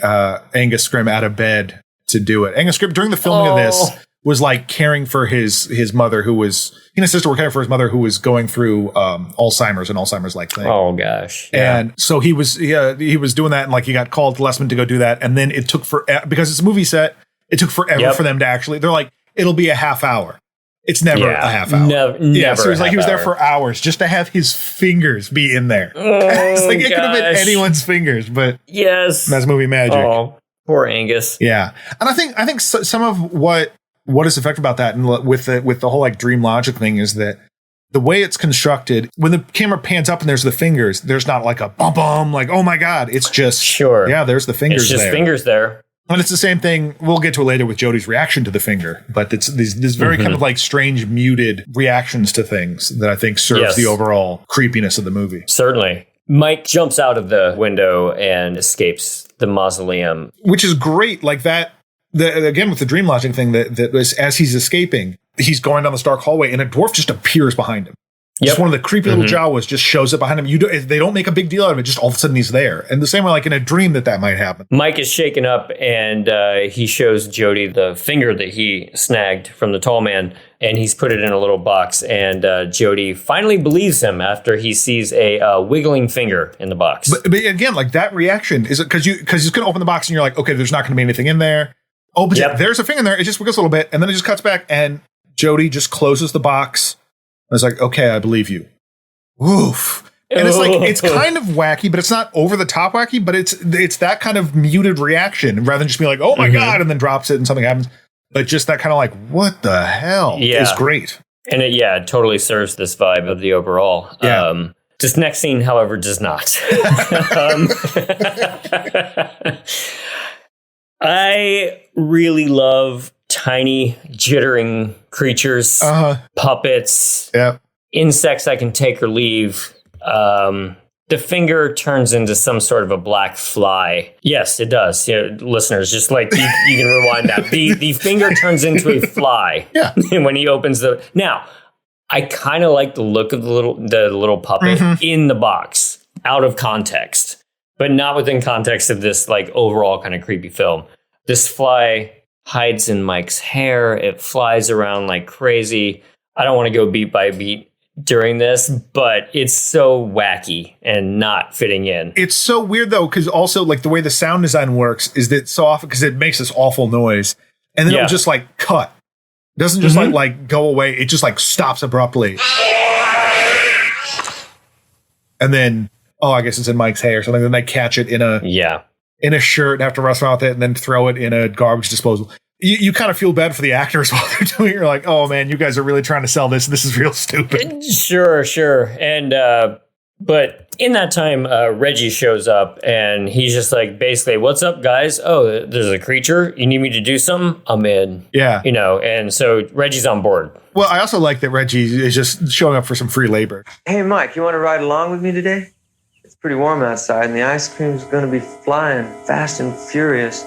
Angus Scrimm out of bed to do it. Angus Scrimm, during the filming of this, was like caring for his mother, who was, he and his sister were caring for his mother, who was going through Alzheimer's like thing. Oh gosh. Yeah. And so he was doing that, and like he got called to last minute to go do that. And then it took because it's a movie set, it took forever for them to actually, they're like, it'll be a half hour. It's never a half hour. Never. So it was like he was there for hours just to have his fingers be in there. It's like it could have been anyone's fingers, but that's movie magic. Oh, poor Angus. Yeah. And I think some of what is effective about that, and with the whole like dream logic thing, is that the way it's constructed, when the camera pans up and there's the fingers, there's not like a bum like, oh my God, it's just there's the fingers. It's just there. fingers there. And it's the same thing. We'll get to it later with Jodie's reaction to the finger, but it's this very kind of like strange muted reactions to things that I think serves the overall creepiness of the movie. Certainly. Mike jumps out of the window and escapes the mausoleum, which is great. Like that. Again, with the dream logic thing, that was, as he's escaping, he's going down this dark hallway, and a dwarf just appears behind him. Just one of the creepy little Jawas just shows up behind him. They don't make a big deal out of it. Just all of a sudden he's there. And the same way, like in a dream, that might happen. Mike is shaken up, and he shows Jodie the finger that he snagged from the tall man, and he's put it in a little box. And Jodie finally believes him after he sees a wiggling finger in the box. But again, like that reaction is because he's going to open the box, and you're like, okay, there's not going to be anything in there. Oh, but there's a finger in there. It just wiggles a little bit, and then it just cuts back, and Jodie just closes the box. I was like, okay, I believe you. Oof. And it's like, it's kind of wacky, but it's not over the top wacky, but it's that kind of muted reaction rather than just being like, oh my God, and then drops it and something happens. But just that kind of like, what the hell is great. And it totally serves this vibe of the overall. Yeah. This next scene, however, does not. I really love tiny jittering creatures, puppets, insects I can take or leave. The finger turns into some sort of a black fly. Yes, it does. Listeners, just like you can rewind that. The finger turns into a fly when he opens the... Now, I kind of like the look of the little puppet in the box, out of context. But not within context of this like overall kind of creepy film. This fly hides in Mike's hair. It flies around like crazy. I don't want to go beat by beat during this, but it's so wacky and not fitting in. It's so weird though, because also like the way the sound design works is that so often, because it makes this awful noise, and then it'll just like cut. It doesn't just like go away. It just like stops abruptly. And then I guess it's in Mike's hair or something. Then they catch it in a shirt and have to wrestle around with it and then throw it in a garbage disposal. You kind of feel bad for the actors while they're doing it. You're like, oh man, you guys are really trying to sell this. This is real stupid. Sure. And, but in that time, Reggie shows up and he's just like, basically, what's up, guys? Oh, there's a creature. You need me to do something? I'm in. Yeah. And so Reggie's on board. Well, I also like that Reggie is just showing up for some free labor. Hey, Mike, you want to ride along with me today? It's pretty warm outside, and the ice cream's going to be flying fast and furious.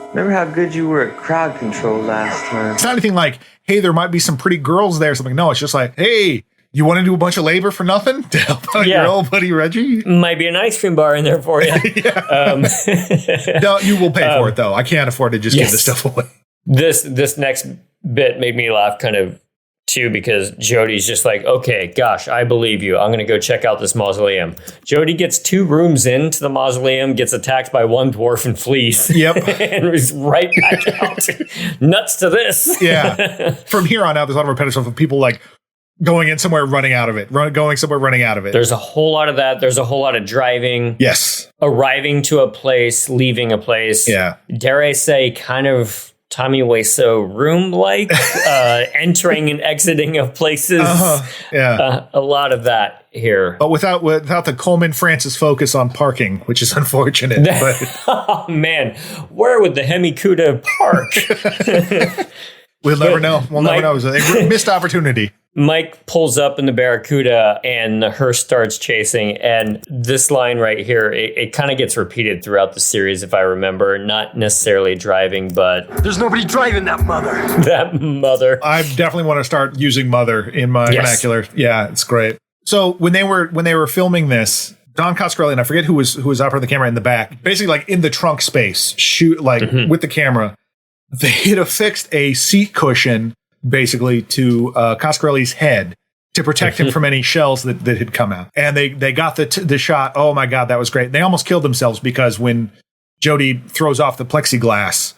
Remember how good you were at crowd control last time? It's not anything like, hey, there might be some pretty girls there or something. No, it's just like, hey, you want to do a bunch of labor for nothing to help out your old buddy Reggie? Might be an ice cream bar in there for you. No, you will pay for it, though. I can't afford to just give this stuff away. This next bit made me laugh kind of too, because Jodie's just like, okay, gosh, I believe you. I'm going to go check out this mausoleum. Jodie gets 2 rooms into the mausoleum, gets attacked by one dwarf and flees. Yep. And is right back out. Nuts to this. Yeah. From here on out, there's a lot of repetitive stuff of people like going in somewhere, running out of it. Going somewhere, running out of it. There's a whole lot of that. There's a whole lot of driving. Yes. Arriving to a place, leaving a place. Yeah. Dare I say, kind of Tommy Wiseau room-like, entering and exiting of places. Yeah. A lot of that here. But without the Coleman Francis focus on parking, which is unfortunate. Oh, man. Where would the Hemi Cuda park? We'll never know. We'll never know. It was a missed opportunity. Mike pulls up in the Barracuda and the hearse starts chasing. And this line right here, it kind of gets repeated throughout the series, if I remember. Not necessarily driving, but There's nobody driving that mother. that mother. I definitely want to start using mother in my vernacular. Yeah, it's great. So when they were filming this, Don Coscarelli, and I forget who was operating the camera in the back, basically like in the trunk space, with the camera, they had affixed a seat cushion basically to Coscarelli's head to protect him from any shells that had come out. And they got the shot. Oh my God, that was great. They almost killed themselves because when Jody throws off the plexiglass,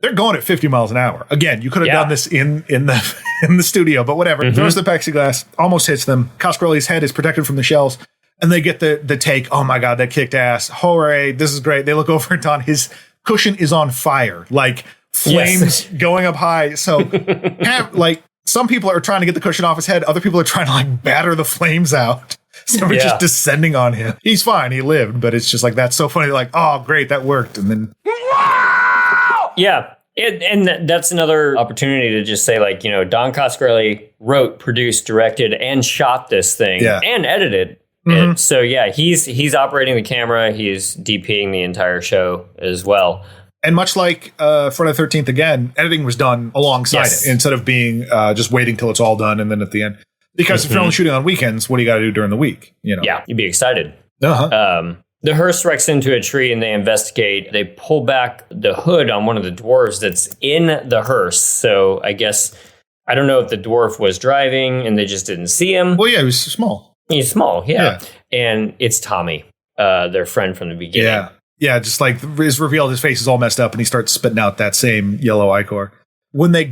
they're going at 50 miles an hour. Again, you could have done this in the studio, but whatever. Throws the plexiglass, almost hits them. Coscarelli's head is protected from the shells. And they get the take. Oh my God, that kicked ass. Hooray, this is great. They look over at Don. His cushion is on fire. Like, flames going up high. So like some people are trying to get the cushion off his head. Other people are trying to like batter the flames out. So we're just descending on him. He's fine. He lived, but it's just like, that's so funny. They're like, oh, great. That worked. And then. Yeah. And that's another opportunity to just say, like, Don Coscarelli wrote, produced, directed, and shot this thing and edited it. So yeah, he's operating the camera. He's DPing the entire show as well. And much like Friday the 13th, again, editing was done alongside it instead of being just waiting till it's all done and then at the end. Because if you're only shooting on weekends, what do you got to do during the week? Yeah, you'd be excited. The hearse wrecks into a tree and they investigate. They pull back the hood on one of the dwarves that's in the hearse. So I guess, I don't know if the dwarf was driving and they just didn't see him. Well, yeah, he was small. He's small, yeah. And it's Tommy, their friend from the beginning. Yeah. Yeah, just like is revealed, his face is all messed up and he starts spitting out that same yellow ichor. When they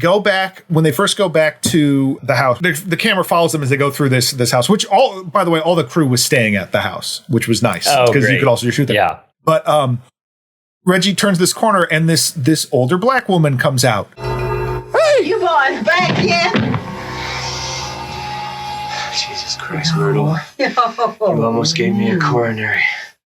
first go back to the house, the camera follows them as they go through this house, which by the way, all the crew was staying at the house, which was nice because you could also shoot there. Yeah. But Reggie turns this corner and this older black woman comes out. Hey, you boys back yet? Jesus Christ, Myrtle. You almost gave me a coronary.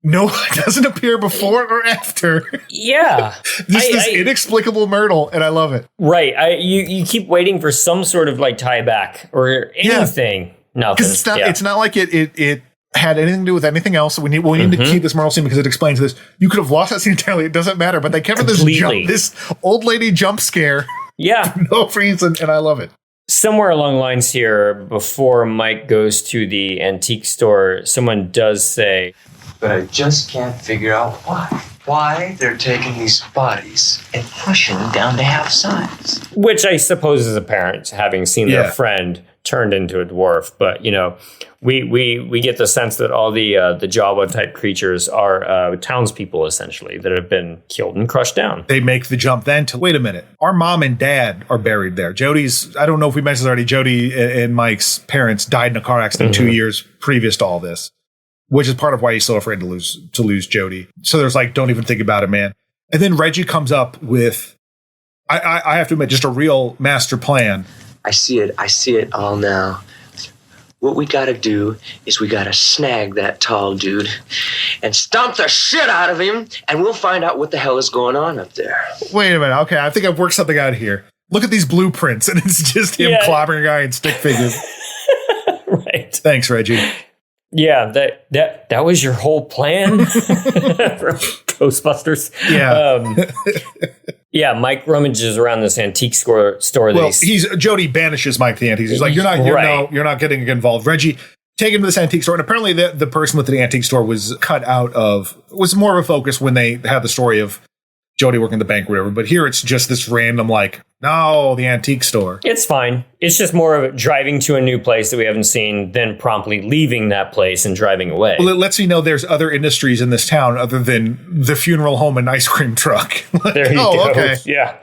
No, it doesn't appear before or after. Yeah. this inexplicable Myrtle, and I love it. Right. You keep waiting for some sort of like tie back or anything. Yeah. Nothing. It's not like it had anything to do with anything else. We need to keep this Myrtle scene because it explains this. You could have lost that scene entirely. It doesn't matter. But they kept this old lady jump scare. Yeah. For no reason, and I love it. Somewhere along the lines here, before Mike goes to the antique store, someone does say, but I just can't figure out why they're taking these bodies and pushing them down to half size. Which I suppose is apparent, having seen their friend turned into a dwarf. But, we get the sense that all the Jawa type creatures are townspeople, essentially, that have been killed and crushed down. They make the jump then to, wait a minute, our mom and dad are buried there. Jody's, I don't know if we mentioned already, Jody and Mike's parents died in a car accident 2 years previous to all this. Which is part of why he's so afraid to lose Jody. So there's like, don't even think about it, man. And then Reggie comes up with, I have to admit, just a real master plan. I see it all now. What we gotta do is we gotta snag that tall dude and stomp the shit out of him, and we'll find out what the hell is going on up there. Wait a minute. Okay, I think I've worked something out here. Look at these blueprints, and it's just him clobbering a guy in stick figures. Right. Thanks, Reggie. Yeah, that was your whole plan from Ghostbusters. Yeah. Mike rummages around this antique store. Jody banishes Mike the antiques. He's like, you're not getting involved. Reggie, take him to this antique store. And apparently the person with the antique store was was more of a focus when they had the story of Jody working the bank or whatever. But here it's just this random the antique store. It's fine. It's just more of driving to a new place that we haven't seen, then promptly leaving that place and driving away. Well, it lets you know there's other industries in this town other than the funeral home and ice cream truck. There you go. Okay. Yeah.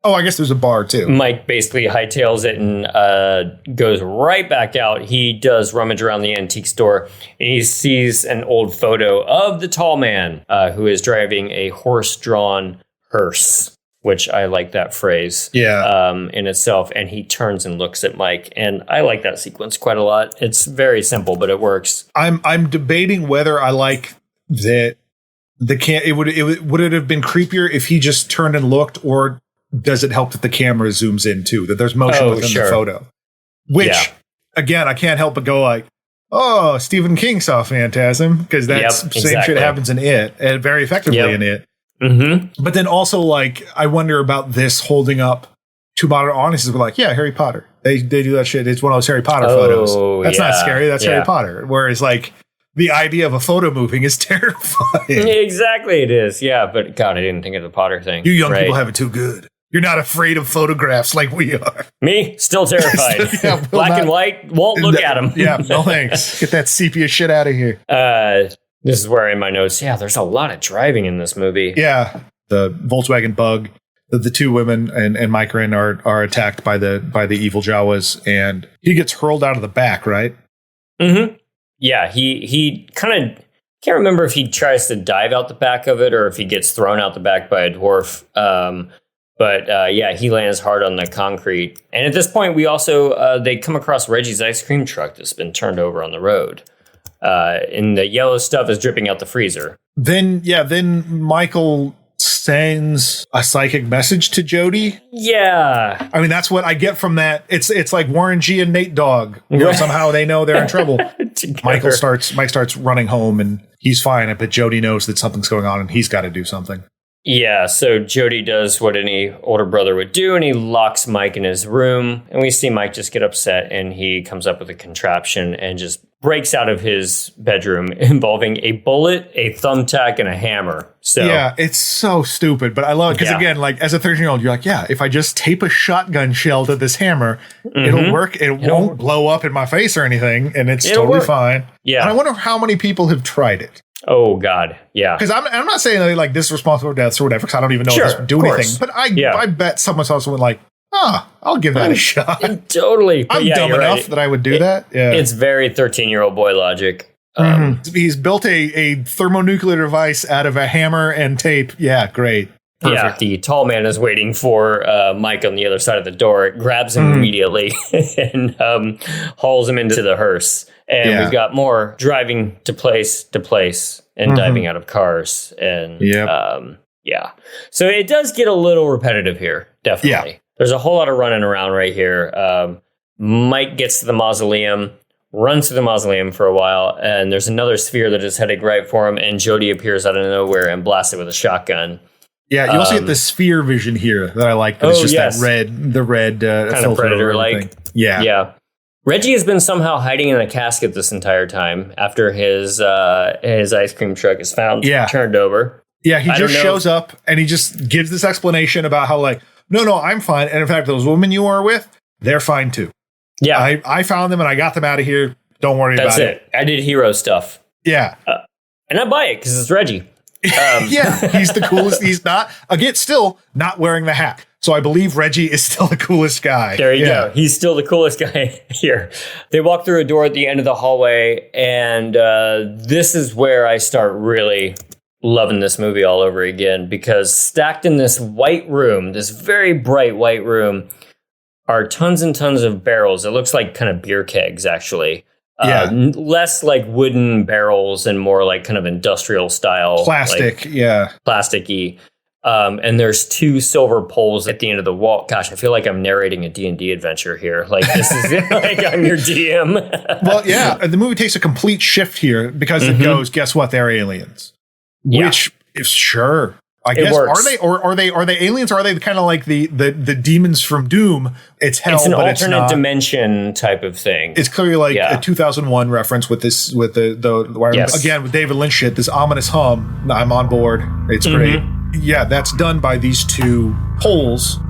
Oh, I guess there's a bar too. Mike basically hightails it and goes right back out. He does rummage around the antique store and he sees an old photo of the tall man who is driving a horse-drawn hearse, which I like that phrase in itself. And he turns and looks at Mike, and I like that sequence quite a lot. It's very simple, but it works. I'm debating whether I like that. Would it have been creepier if he just turned and looked, or does it help that the camera zooms in too, that there's motion within the photo? Which, again, I can't help but go like, oh, Stephen King saw Phantasm, because that's same shit happens in It, and very effectively in It. Mm-hmm. But then also, like, I wonder about this holding up to modern audiences. We're like, yeah, Harry Potter. They do that shit. It's one of those Harry Potter photos. That's not scary. That's Harry Potter. Whereas, like, the idea of a photo moving is terrifying. Exactly, it is. Yeah, but God, I didn't think of the Potter thing. You young people have it too good. You're not afraid of photographs like we are. Me? Still terrified. Black and white, won't look at them. Yeah, no thanks. Get that sepia shit out of here. This is where in my notes, there's a lot of driving in this movie. Yeah, the Volkswagen Bug. The two women and Mikarin are attacked by the evil Jawas, and he gets hurled out of the back, right? Mm-hmm. Yeah, he kind of can't remember if he tries to dive out the back of it or if he gets thrown out the back by a dwarf. But he lands hard on the concrete. And at this point, we also they come across Reggie's ice cream truck that's been turned over on the road. And the yellow stuff is dripping out the freezer. Then Michael sends a psychic message to Jody. Yeah. I mean, that's what I get from that. It's like Warren G and Nate Dogg. You know, somehow they know they're in trouble. Mike starts running home and he's fine, but Jody knows that something's going on and he's got to do something. Yeah, so Jody does what any older brother would do, and he locks Mike in his room. And we see Mike just get upset, and he comes up with a contraption and just breaks out of his bedroom involving a bullet, a thumbtack, and a hammer. So yeah, it's so stupid, but I love it because, again, like as a 13-year-old, you're like, yeah, if I just tape a shotgun shell to this hammer, it'll work. It won't blow up in my face or anything, and it'll totally fine. Yeah. And I wonder how many people have tried it. Oh, God. Yeah. Because I'm not saying that like this is responsible for deaths or whatever, because I don't even know if this would do anything. But I bet someone saw someone like, I'll give that a shot. Totally. I'm dumb enough that I would do that. Yeah. It's very 13-year-old boy logic. He's built a thermonuclear device out of a hammer and tape. Yeah, great. Perfect. Yeah, the tall man is waiting for Mike on the other side of the door, grabs him immediately, and hauls him into the hearse. And we've got more driving to place and diving out of cars. And so it does get a little repetitive here, definitely. Yeah. There's a whole lot of running around right here. Mike gets to the mausoleum, runs to the mausoleum for a while, and there's another sphere that is heading right for him, and Jody appears out of nowhere and blasts it with a shotgun. Yeah, you also get the sphere vision here that I like. It's just that red kind of predator-like. Yeah. Yeah. Reggie has been somehow hiding in a casket this entire time after his ice cream truck is found turned over. Yeah, he just shows up and he just gives this explanation about how like, no, I'm fine. And in fact, those women you are with, they're fine too. Yeah. I found them and I got them out of here. Don't worry about it. That's it. I did hero stuff. Yeah. And I buy it because it's Reggie. Yeah, he's the coolest. He's not, again, still not wearing the hat. So I believe Reggie is still the coolest guy. There you go. He's still the coolest guy here. They walk through a door at the end of the hallway, and this is where I start really loving this movie all over again, because stacked in this white room, this very bright white room, are tons and tons of barrels. It looks like kind of beer kegs, actually. Less like wooden barrels and more like kind of industrial style. Plastic, plasticky. And there's two silver poles at the end of the wall. Gosh, I feel like I'm narrating a D&D adventure here. Like this is like I'm your DM. Well, yeah, the movie takes a complete shift here because it goes, guess what? They're aliens. Which is sure. I guess works. are they aliens or are they kind of like the demons from Doom? It's hell, it's an but alternate it's dimension type of thing. It's clearly like a 2001 reference with the again with David Lynch shit. This ominous hum. I'm on board. It's great. Yeah, that's done by these two poles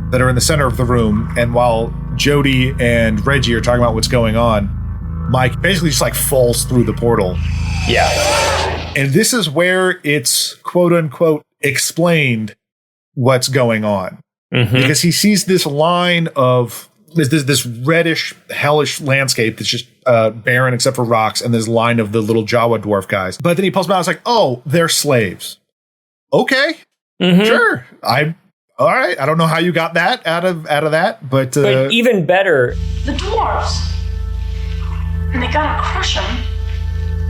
that are in the center of the room. And while Jody and Reggie are talking about what's going on, Mike basically just like falls through the portal. Yeah. And this is where it's quote unquote explained what's going on. Because he sees this line of this reddish, hellish landscape that's just barren except for rocks, and this line of the little Jawa dwarf guys. But then he pulls them out, it's like, oh, they're slaves. Okay, sure. All right. I don't know how you got that out of that, but even better, the dwarves, and they gotta crush them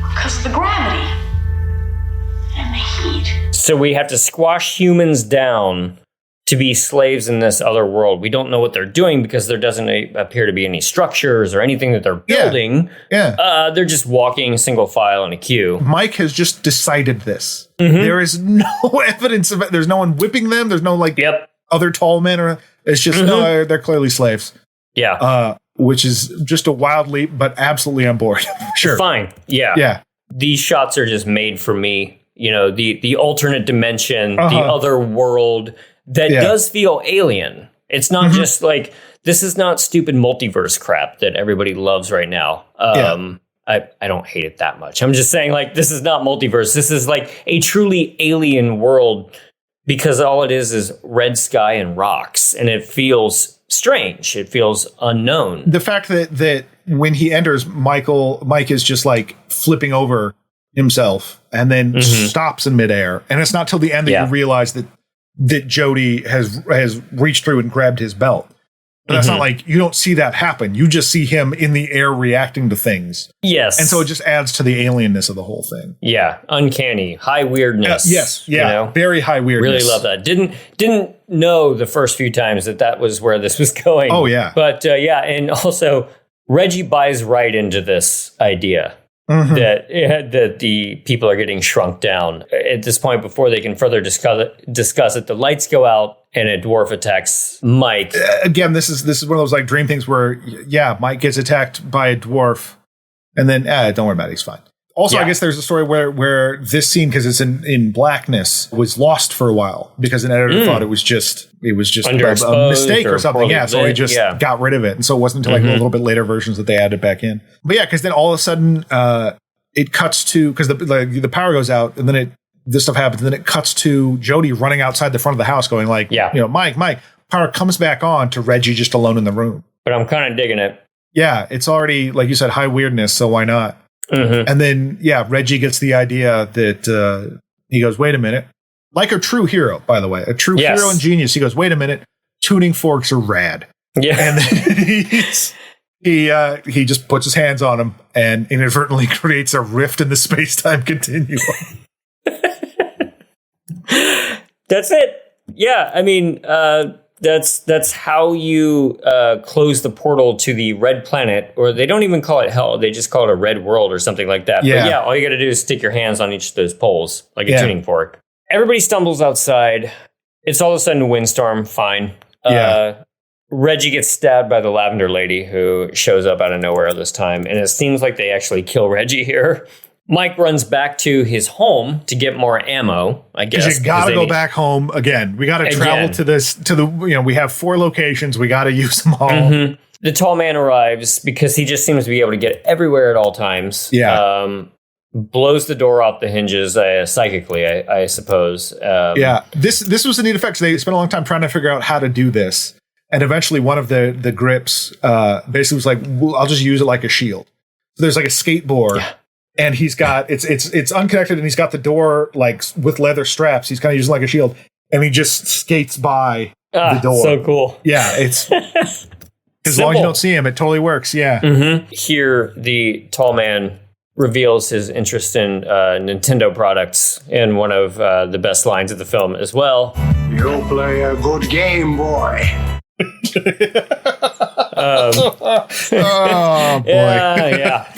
because of the gravity and the heat. So we have to squash humans down to be slaves in this other world. We don't know what they're doing because there doesn't appear to be any structures or anything that they're building. Yeah. They're just walking single file in a queue. Mike has just decided this. There is no evidence of it. There's no one whipping them. There's no other tall men, or it's just no, they're clearly slaves. Yeah. Which is just a wild leap, but absolutely on board. Sure. Fine. Yeah. Yeah. These shots are just made for me. You know, the alternate dimension, the other world that does feel alien. It's not just like, this is not stupid multiverse crap that everybody loves right now. I don't hate it that much. I'm just saying, like, this is not multiverse. This is like a truly alien world, because all it is red sky and rocks, and it feels strange. It feels unknown. The fact that when he enters, Mike is just like flipping over himself and then stops in midair, and it's not till the end that you realize that Jody has reached through and grabbed his belt. But that's not like, you don't see that happen. You just see him in the air reacting to things. Yes. And so it just adds to the alienness of the whole thing. Yeah. Uncanny. High weirdness. Yes. Yeah. You know? Very high weirdness. Really love that. Didn't know the first few times that was where this was going. Oh, yeah. But and also Reggie buys right into this idea that the people are getting shrunk down. At this point, before they can further discuss it, the lights go out and a dwarf attacks Mike. Again, this is one of those like dream things where Mike gets attacked by a dwarf, and then don't worry about it, he's fine. Also, I guess there's a story where this scene, because it's in blackness, was lost for a while because an editor thought it was just a mistake or something. Yeah, so he just got rid of it, and so it wasn't until like a little bit later versions that they added back in. But yeah, because then all of a sudden it cuts to, because the power goes out, and then this stuff happens, and then it cuts to Jody running outside the front of the house, going like, Mike. Power comes back on to Reggie just alone in the room. But I'm kind of digging it. Yeah, it's already, like you said, high weirdness, so why not? And then, Reggie gets the idea that he goes, wait a minute. Like a true hero, by the way, a true hero and genius. He goes, wait a minute. Tuning forks are rad. Yeah. And then he just puts his hands on him and inadvertently creates a rift in the space-time continuum. That's it. Yeah. I mean, that's how you close the portal to the red planet, or they don't even call it hell. They just call it a red world or something like that. Yeah. But all you got to do is stick your hands on each of those poles, like a tuning fork. Everybody stumbles outside. It's all of a sudden a windstorm. Fine. Reggie gets stabbed by the lavender lady, who shows up out of nowhere this time. And it seems like they actually kill Reggie here. Mike runs back to his home to get more ammo, I guess. Because you got to go back home again. We got to travel to we have 4 locations. We got to use them all. The tall man arrives because he just seems to be able to get everywhere at all times. Yeah. Blows the door off the hinges psychically, I suppose. This was a neat effect. They spent a long time trying to figure out how to do this. And eventually one of the grips basically was like, I'll just use it like a shield. So there's like a skateboard. Yeah. And he's got it's unconnected, and he's got the door like with leather straps. He's kind of using like a shield, and he just skates by the door. So cool. Yeah, it's as long as you don't see him, it totally works. Yeah. Here, the tall man reveals his interest in Nintendo products in one of the best lines of the film as well. You play a good game, boy. Oh boy! Yeah.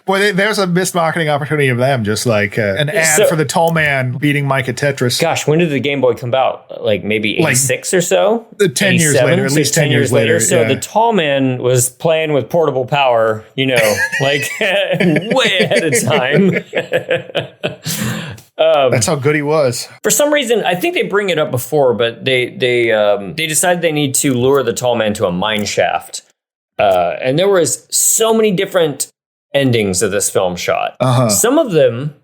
Boy, there's a missed marketing opportunity of them. Just like an ad for the tall man beating Mike at Tetris. Gosh, when did the Game Boy come out? Like maybe 86 or so? 10 years later, at least 10 years later. So the tall man was playing with portable power, like way ahead of time. That's how good he was. For some reason, I think they bring it up before, but they decided they need to lure the tall man to a mine shaft. And there was so many different endings of this film shot. Some of them,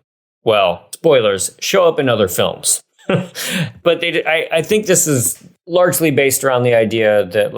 spoilers, show up in other films. But I think this is largely based around the idea that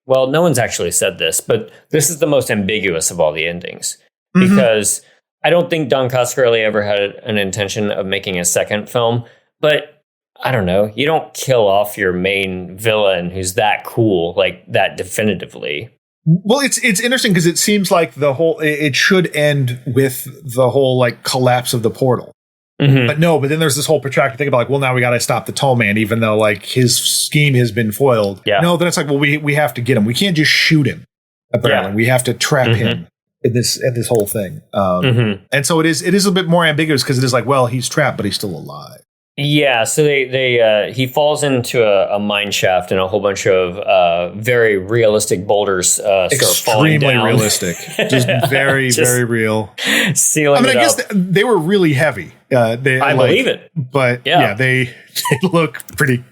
no one's actually said this, but this is the most ambiguous of all the endings. Because I don't think Don Coscarelli ever had an intention of making a second film, but I don't know. You don't kill off your main villain who's that cool, like that definitively. Well, it's interesting because it seems like it should end with the whole like collapse of the portal. But then there's this whole protracted thing about like, well, now we got to stop the tall man, even though like his scheme has been foiled. Yeah. No, then it's like, well, we have to get him. We can't just shoot him. Apparently, we have to trap him in this whole thing. And so it is a bit more ambiguous because it is like, well, he's trapped, but he's still alive. Yeah, so he falls into a mine shaft, and a whole bunch of very realistic boulders start falling down. Extremely realistic, just very very real. Sealing. I guess they were really heavy. I believe it, but they look pretty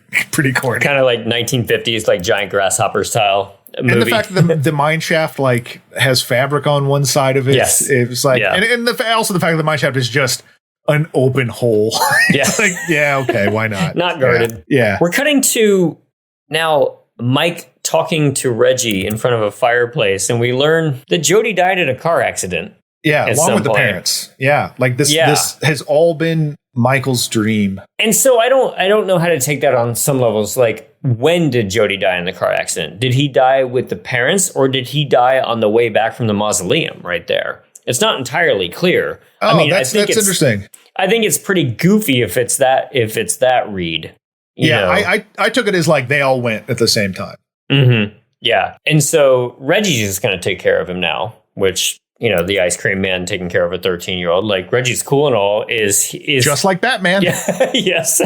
corny, kind of like 1950s, like giant grasshopper style. Movie. And the fact that the mine shaft like has fabric on one side of it, it's like, and also the fact that the mine shaft is just an open hole. Yeah. Like, okay, why not? Not guarded. Yeah. We're cutting to now Mike talking to Reggie in front of a fireplace, and we learn that Jody died in a car accident. Yeah, along with the parents. Yeah, like this has all been Michael's dream. And so I don't know how to take that on some levels. Like, when did Jody die in the car accident? Did he die with the parents, or did he die on the way back from the mausoleum right there? It's not entirely clear. Oh, that's interesting. I think it's pretty goofy if it's that read. You know? I took it as like they all went at the same time. Mm-hmm. Yeah. And so Reggie's just going to take care of him now, which, the ice cream man taking care of a 13-year-old, like Reggie's cool and all is just like Batman. Yeah. Yes.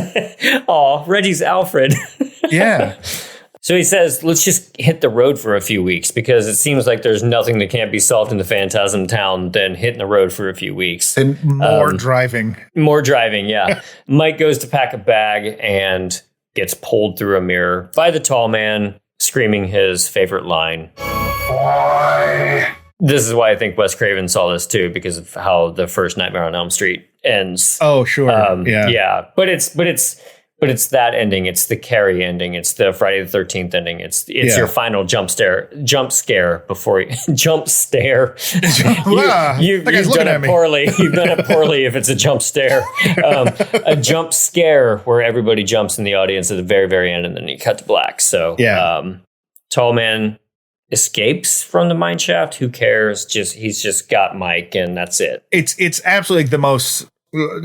Oh, Reggie's Alfred. Yeah. So he says, let's just hit the road for a few weeks, because it seems like there's nothing that can't be solved in the Phantasm town than hitting the road for a few weeks. And more driving. More driving, yeah. Mike goes to pack a bag and gets pulled through a mirror by the tall man, screaming his favorite line. Boy. This is why I think Wes Craven saw this too, because of how the first Nightmare on Elm Street ends. Oh, sure. Yeah. But it's that ending. It's the Carrie ending. It's the Friday the 13th ending. It's your final jump scare before you jump stare. You've done it poorly. You've done it poorly if it's a jump stare. A jump scare where everybody jumps in the audience at the very, very end, and then you cut to black. So tall man escapes from the mine shaft. Who cares? He's just got Mike, and that's it. It's absolutely like the most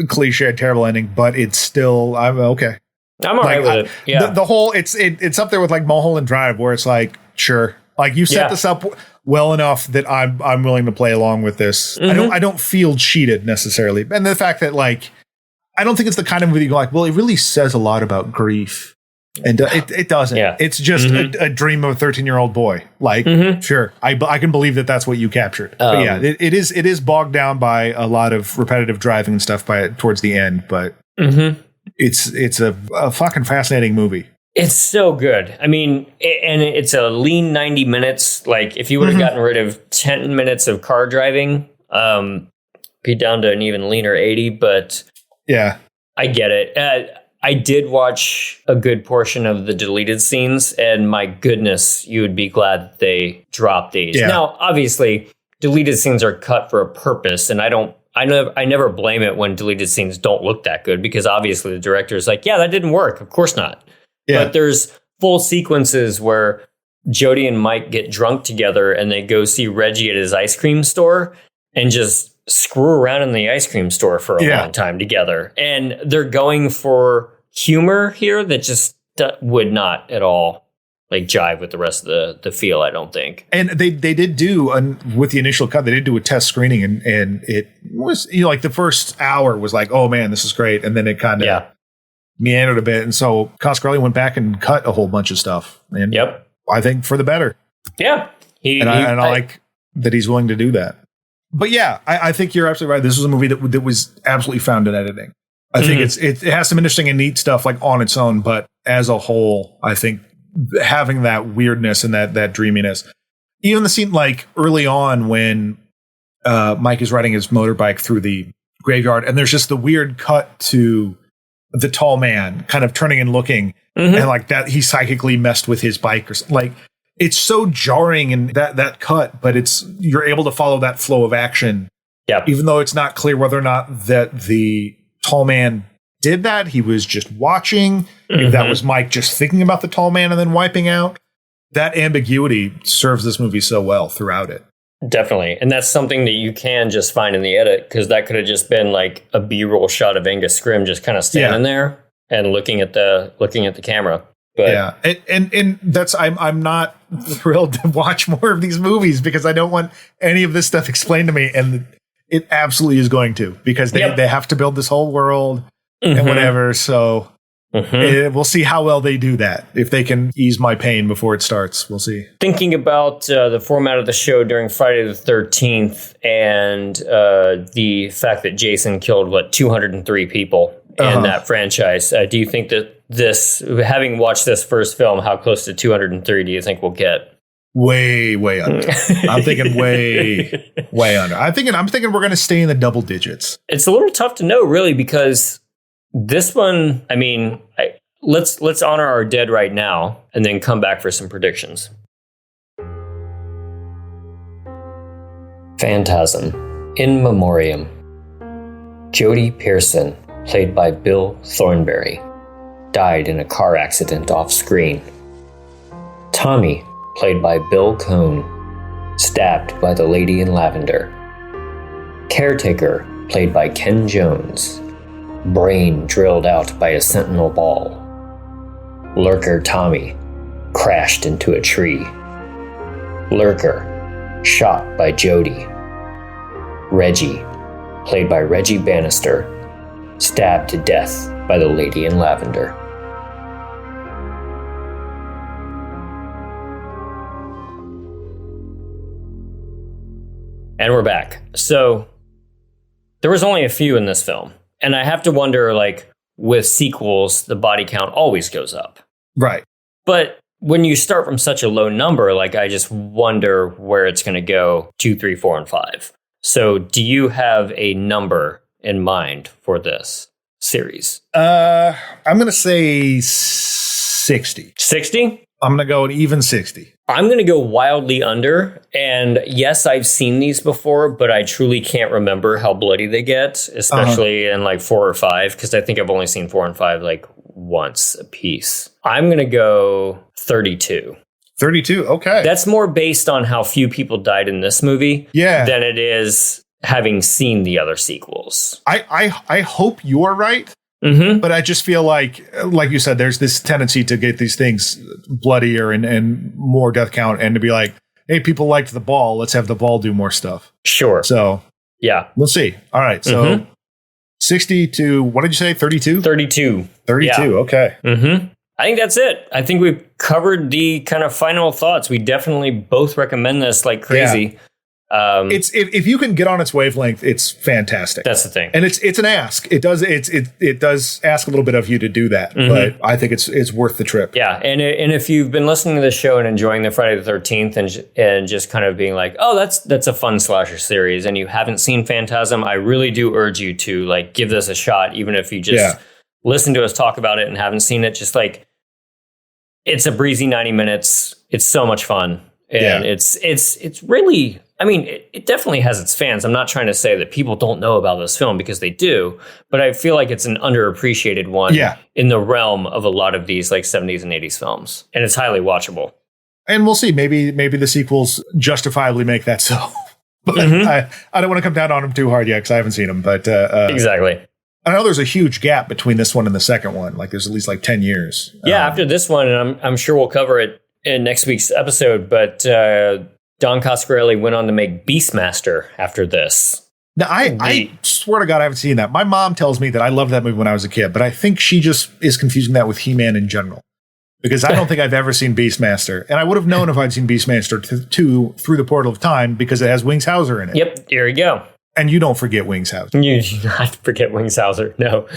cliche, terrible ending, but it's still I'm okay. I'm all right with it. Yeah. The whole it's up there with like Mulholland Drive, where it's like, sure, like you set this up well enough that I'm willing to play along with this. I don't feel cheated necessarily, and the fact that like I don't think it's the kind of movie you go like, well, it really says a lot about grief, and it doesn't. Yeah. It's just a dream of a 13-year-old boy. Like, sure, I can believe that that's what you captured. But yeah, it is bogged down by a lot of repetitive driving and stuff towards the end, but. It's a fucking fascinating movie. It's so good. I mean, and it's a lean 90 minutes. Like, if you would have gotten rid of 10 minutes of car driving, be down to an even leaner 80. But yeah, I get it. I did watch a good portion of the deleted scenes, and my goodness, you would be glad that they dropped these. Yeah. Now, obviously, deleted scenes are cut for a purpose, and I never blame it when deleted scenes don't look that good, because obviously the director is like, yeah, that didn't work. Of course not. Yeah. But there's full sequences where Jody and Mike get drunk together and they go see Reggie at his ice cream store and just screw around in the ice cream store for a long time together. And they're going for humor here that just would not at all like jive with the rest of the feel, I don't think. And they did do with the initial cut, they did do a test screening, and it was like the first hour was like, oh man, this is great, and then it kind of meandered a bit, and so Coscarelli went back and cut a whole bunch of stuff, and I think for the better. Yeah, I like that he's willing to do that. But yeah, I think you're absolutely right. This was a movie that was absolutely found in editing. I think it has some interesting and neat stuff like on its own, but as a whole, I think having that weirdness and that dreaminess, even the scene like early on when Mike is riding his motorbike through the graveyard, and there's just the weird cut to the tall man kind of turning and looking, and like that he psychically messed with his bike or something. Like, it's so jarring in that cut, but you're able to follow that flow of action. Yeah, even though it's not clear whether or not that the tall man did that. He was just watching. If that was Mike just thinking about the tall man and then wiping out. That ambiguity serves this movie so well throughout it. Definitely. And that's something that you can just find in the edit, because that could have just been like a B-roll shot of Angus Scrimm just kind of standing there and looking at the camera. But yeah, and that's I'm not thrilled to watch more of these movies because I don't want any of this stuff explained to me, and it absolutely is going to, because they have to build this whole world and whatever. So we'll see how well they do that. If they can ease my pain before it starts, we'll see. Thinking about the format of the show during Friday the 13th and the fact that Jason killed 203 people in that franchise, do you think that having watched this first film, how close to 203 do you think we'll get? Way under. I'm thinking way under. I'm thinking we're going to stay in the double digits. It's a little tough to know, really, because this one, I mean, let's honor our dead right now and then come back for some predictions. Phantasm, in memoriam. Jodie Pearson, played by Bill Thornberry, died in a car accident off screen. Tommy, played by Bill Cohn, stabbed by the lady in lavender. Caretaker, played by Ken Jones, brain drilled out by a sentinel ball. Lurker Tommy, crashed into a tree. Lurker, shot by Jody. Reggie, played by Reggie Bannister, stabbed to death by the lady in lavender. And we're back. So there was only a few in this film. And I have to wonder, with sequels, the body count always goes up. Right. But when you start from such a low number, I just wonder where it's going to go 2, 3, 4, and 5. So do you have a number in mind for this series? I'm going to say 60. 60? I'm going to go an even 60. I'm going to go wildly under. And yes, I've seen these before, but I truly can't remember how bloody they get, especially in 4 or 5, because I think I've only seen 4 and 5 once a piece. I'm going to go 32. 32, okay. That's more based on how few people died in this movie than it is having seen the other sequels. I hope you're right. But I just feel like you said, there's this tendency to get these things bloodier and more death count, and to be like, hey, people liked the ball. Let's have the ball do more stuff. Sure. So, yeah. We'll see. All right. So 60 to, what did you say? 32? 32. 32. Yeah. Okay. I think that's it. I think we've covered the kind of final thoughts. We definitely both recommend this like crazy. Yeah. It's if you can get on its wavelength, it's fantastic. That's the thing, and it's an ask. It does ask a little bit of you to do that, but I think it's worth the trip. Yeah, and if you've been listening to this show and enjoying the Friday the 13th and just kind of being like, oh, that's a fun slasher series, and you haven't seen Phantasm, I really do urge you to give this a shot, even if you just listen to us talk about it and haven't seen it. Just it's a breezy 90 minutes. It's so much fun, and it's really. I mean, it definitely has its fans. I'm not trying to say that people don't know about this film, because they do, but I feel like it's an underappreciated one in the realm of a lot of these 70s and 80s films. And it's highly watchable. And we'll see. Maybe the sequels justifiably make that so. But I don't want to come down on them too hard yet, because I haven't seen them. But exactly. I know there's a huge gap between this one and the second one. There's at least 10 years. Yeah, after this one, and I'm sure we'll cover it in next week's episode, but Don Coscarelli went on to make Beastmaster after this. Now, I swear to God, I haven't seen that. My mom tells me that I loved that movie when I was a kid, but I think she just is confusing that with He-Man in general, because I don't think I've ever seen Beastmaster. And I would have known if I'd seen Beastmaster 2 Through the Portal of Time, because it has Wings Hauser in it. Yep, there you go. And you don't forget Wings Hauser. You do not forget Wings Hauser, no.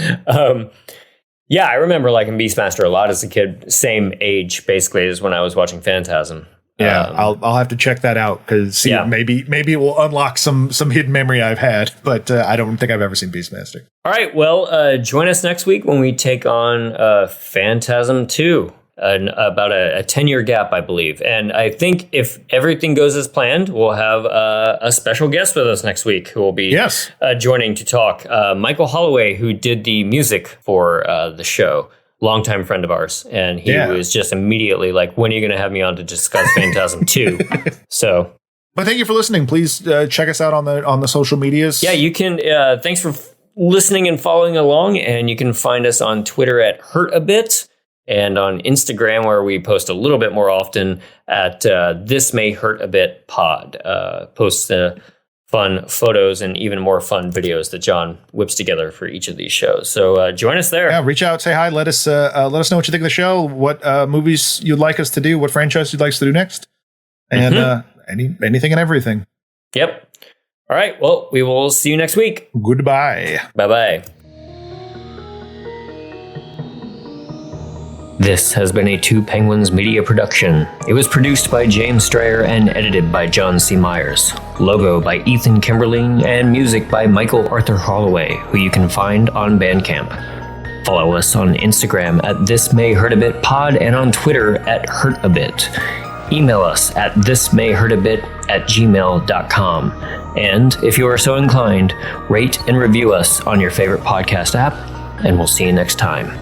Yeah, I remember liking Beastmaster a lot as a kid. Same age, basically, as when I was watching Phantasm. Yeah, I'll have to check that out, because maybe it will unlock some hidden memory I've had, but I don't think I've ever seen Beastmaster. All right, well, join us next week when we take on Phantasm 2, about a 10-year gap, I believe. And I think if everything goes as planned, we'll have a special guest with us next week who will be joining to talk. Michael Holloway, who did the music for the show. Longtime friend of ours, and he was just immediately like, when are you going to have me on to discuss Phantasm 2? So But thank you for listening. Please check us out on the social medias. Yeah, you can. Thanks for listening and following along. And you can find us on Twitter at Hurt a Bit and on Instagram, where we post a little bit more often at This May Hurt a Bit Pod. Post fun photos and even more fun videos that John whips together for each of these shows. So join us there. Yeah, reach out, say hi, let us know what you think of the show, what movies you'd like us to do, what franchise you'd like us to do next, and anything and everything. Yep. All right. Well, we will see you next week. Goodbye. Bye-bye. This has been a Two Penguins media production. It was produced by James Strayer and edited by John C. Myers. Logo by Ethan Kimberling and music by Michael Arthur Holloway, who you can find on Bandcamp. Follow us on Instagram at This May Hurt a Bit Pod and on Twitter at Hurt a Bit. Email us at thismayhurtabit@gmail.com. And if you are so inclined, rate and review us on your favorite podcast app, and we'll see you next time.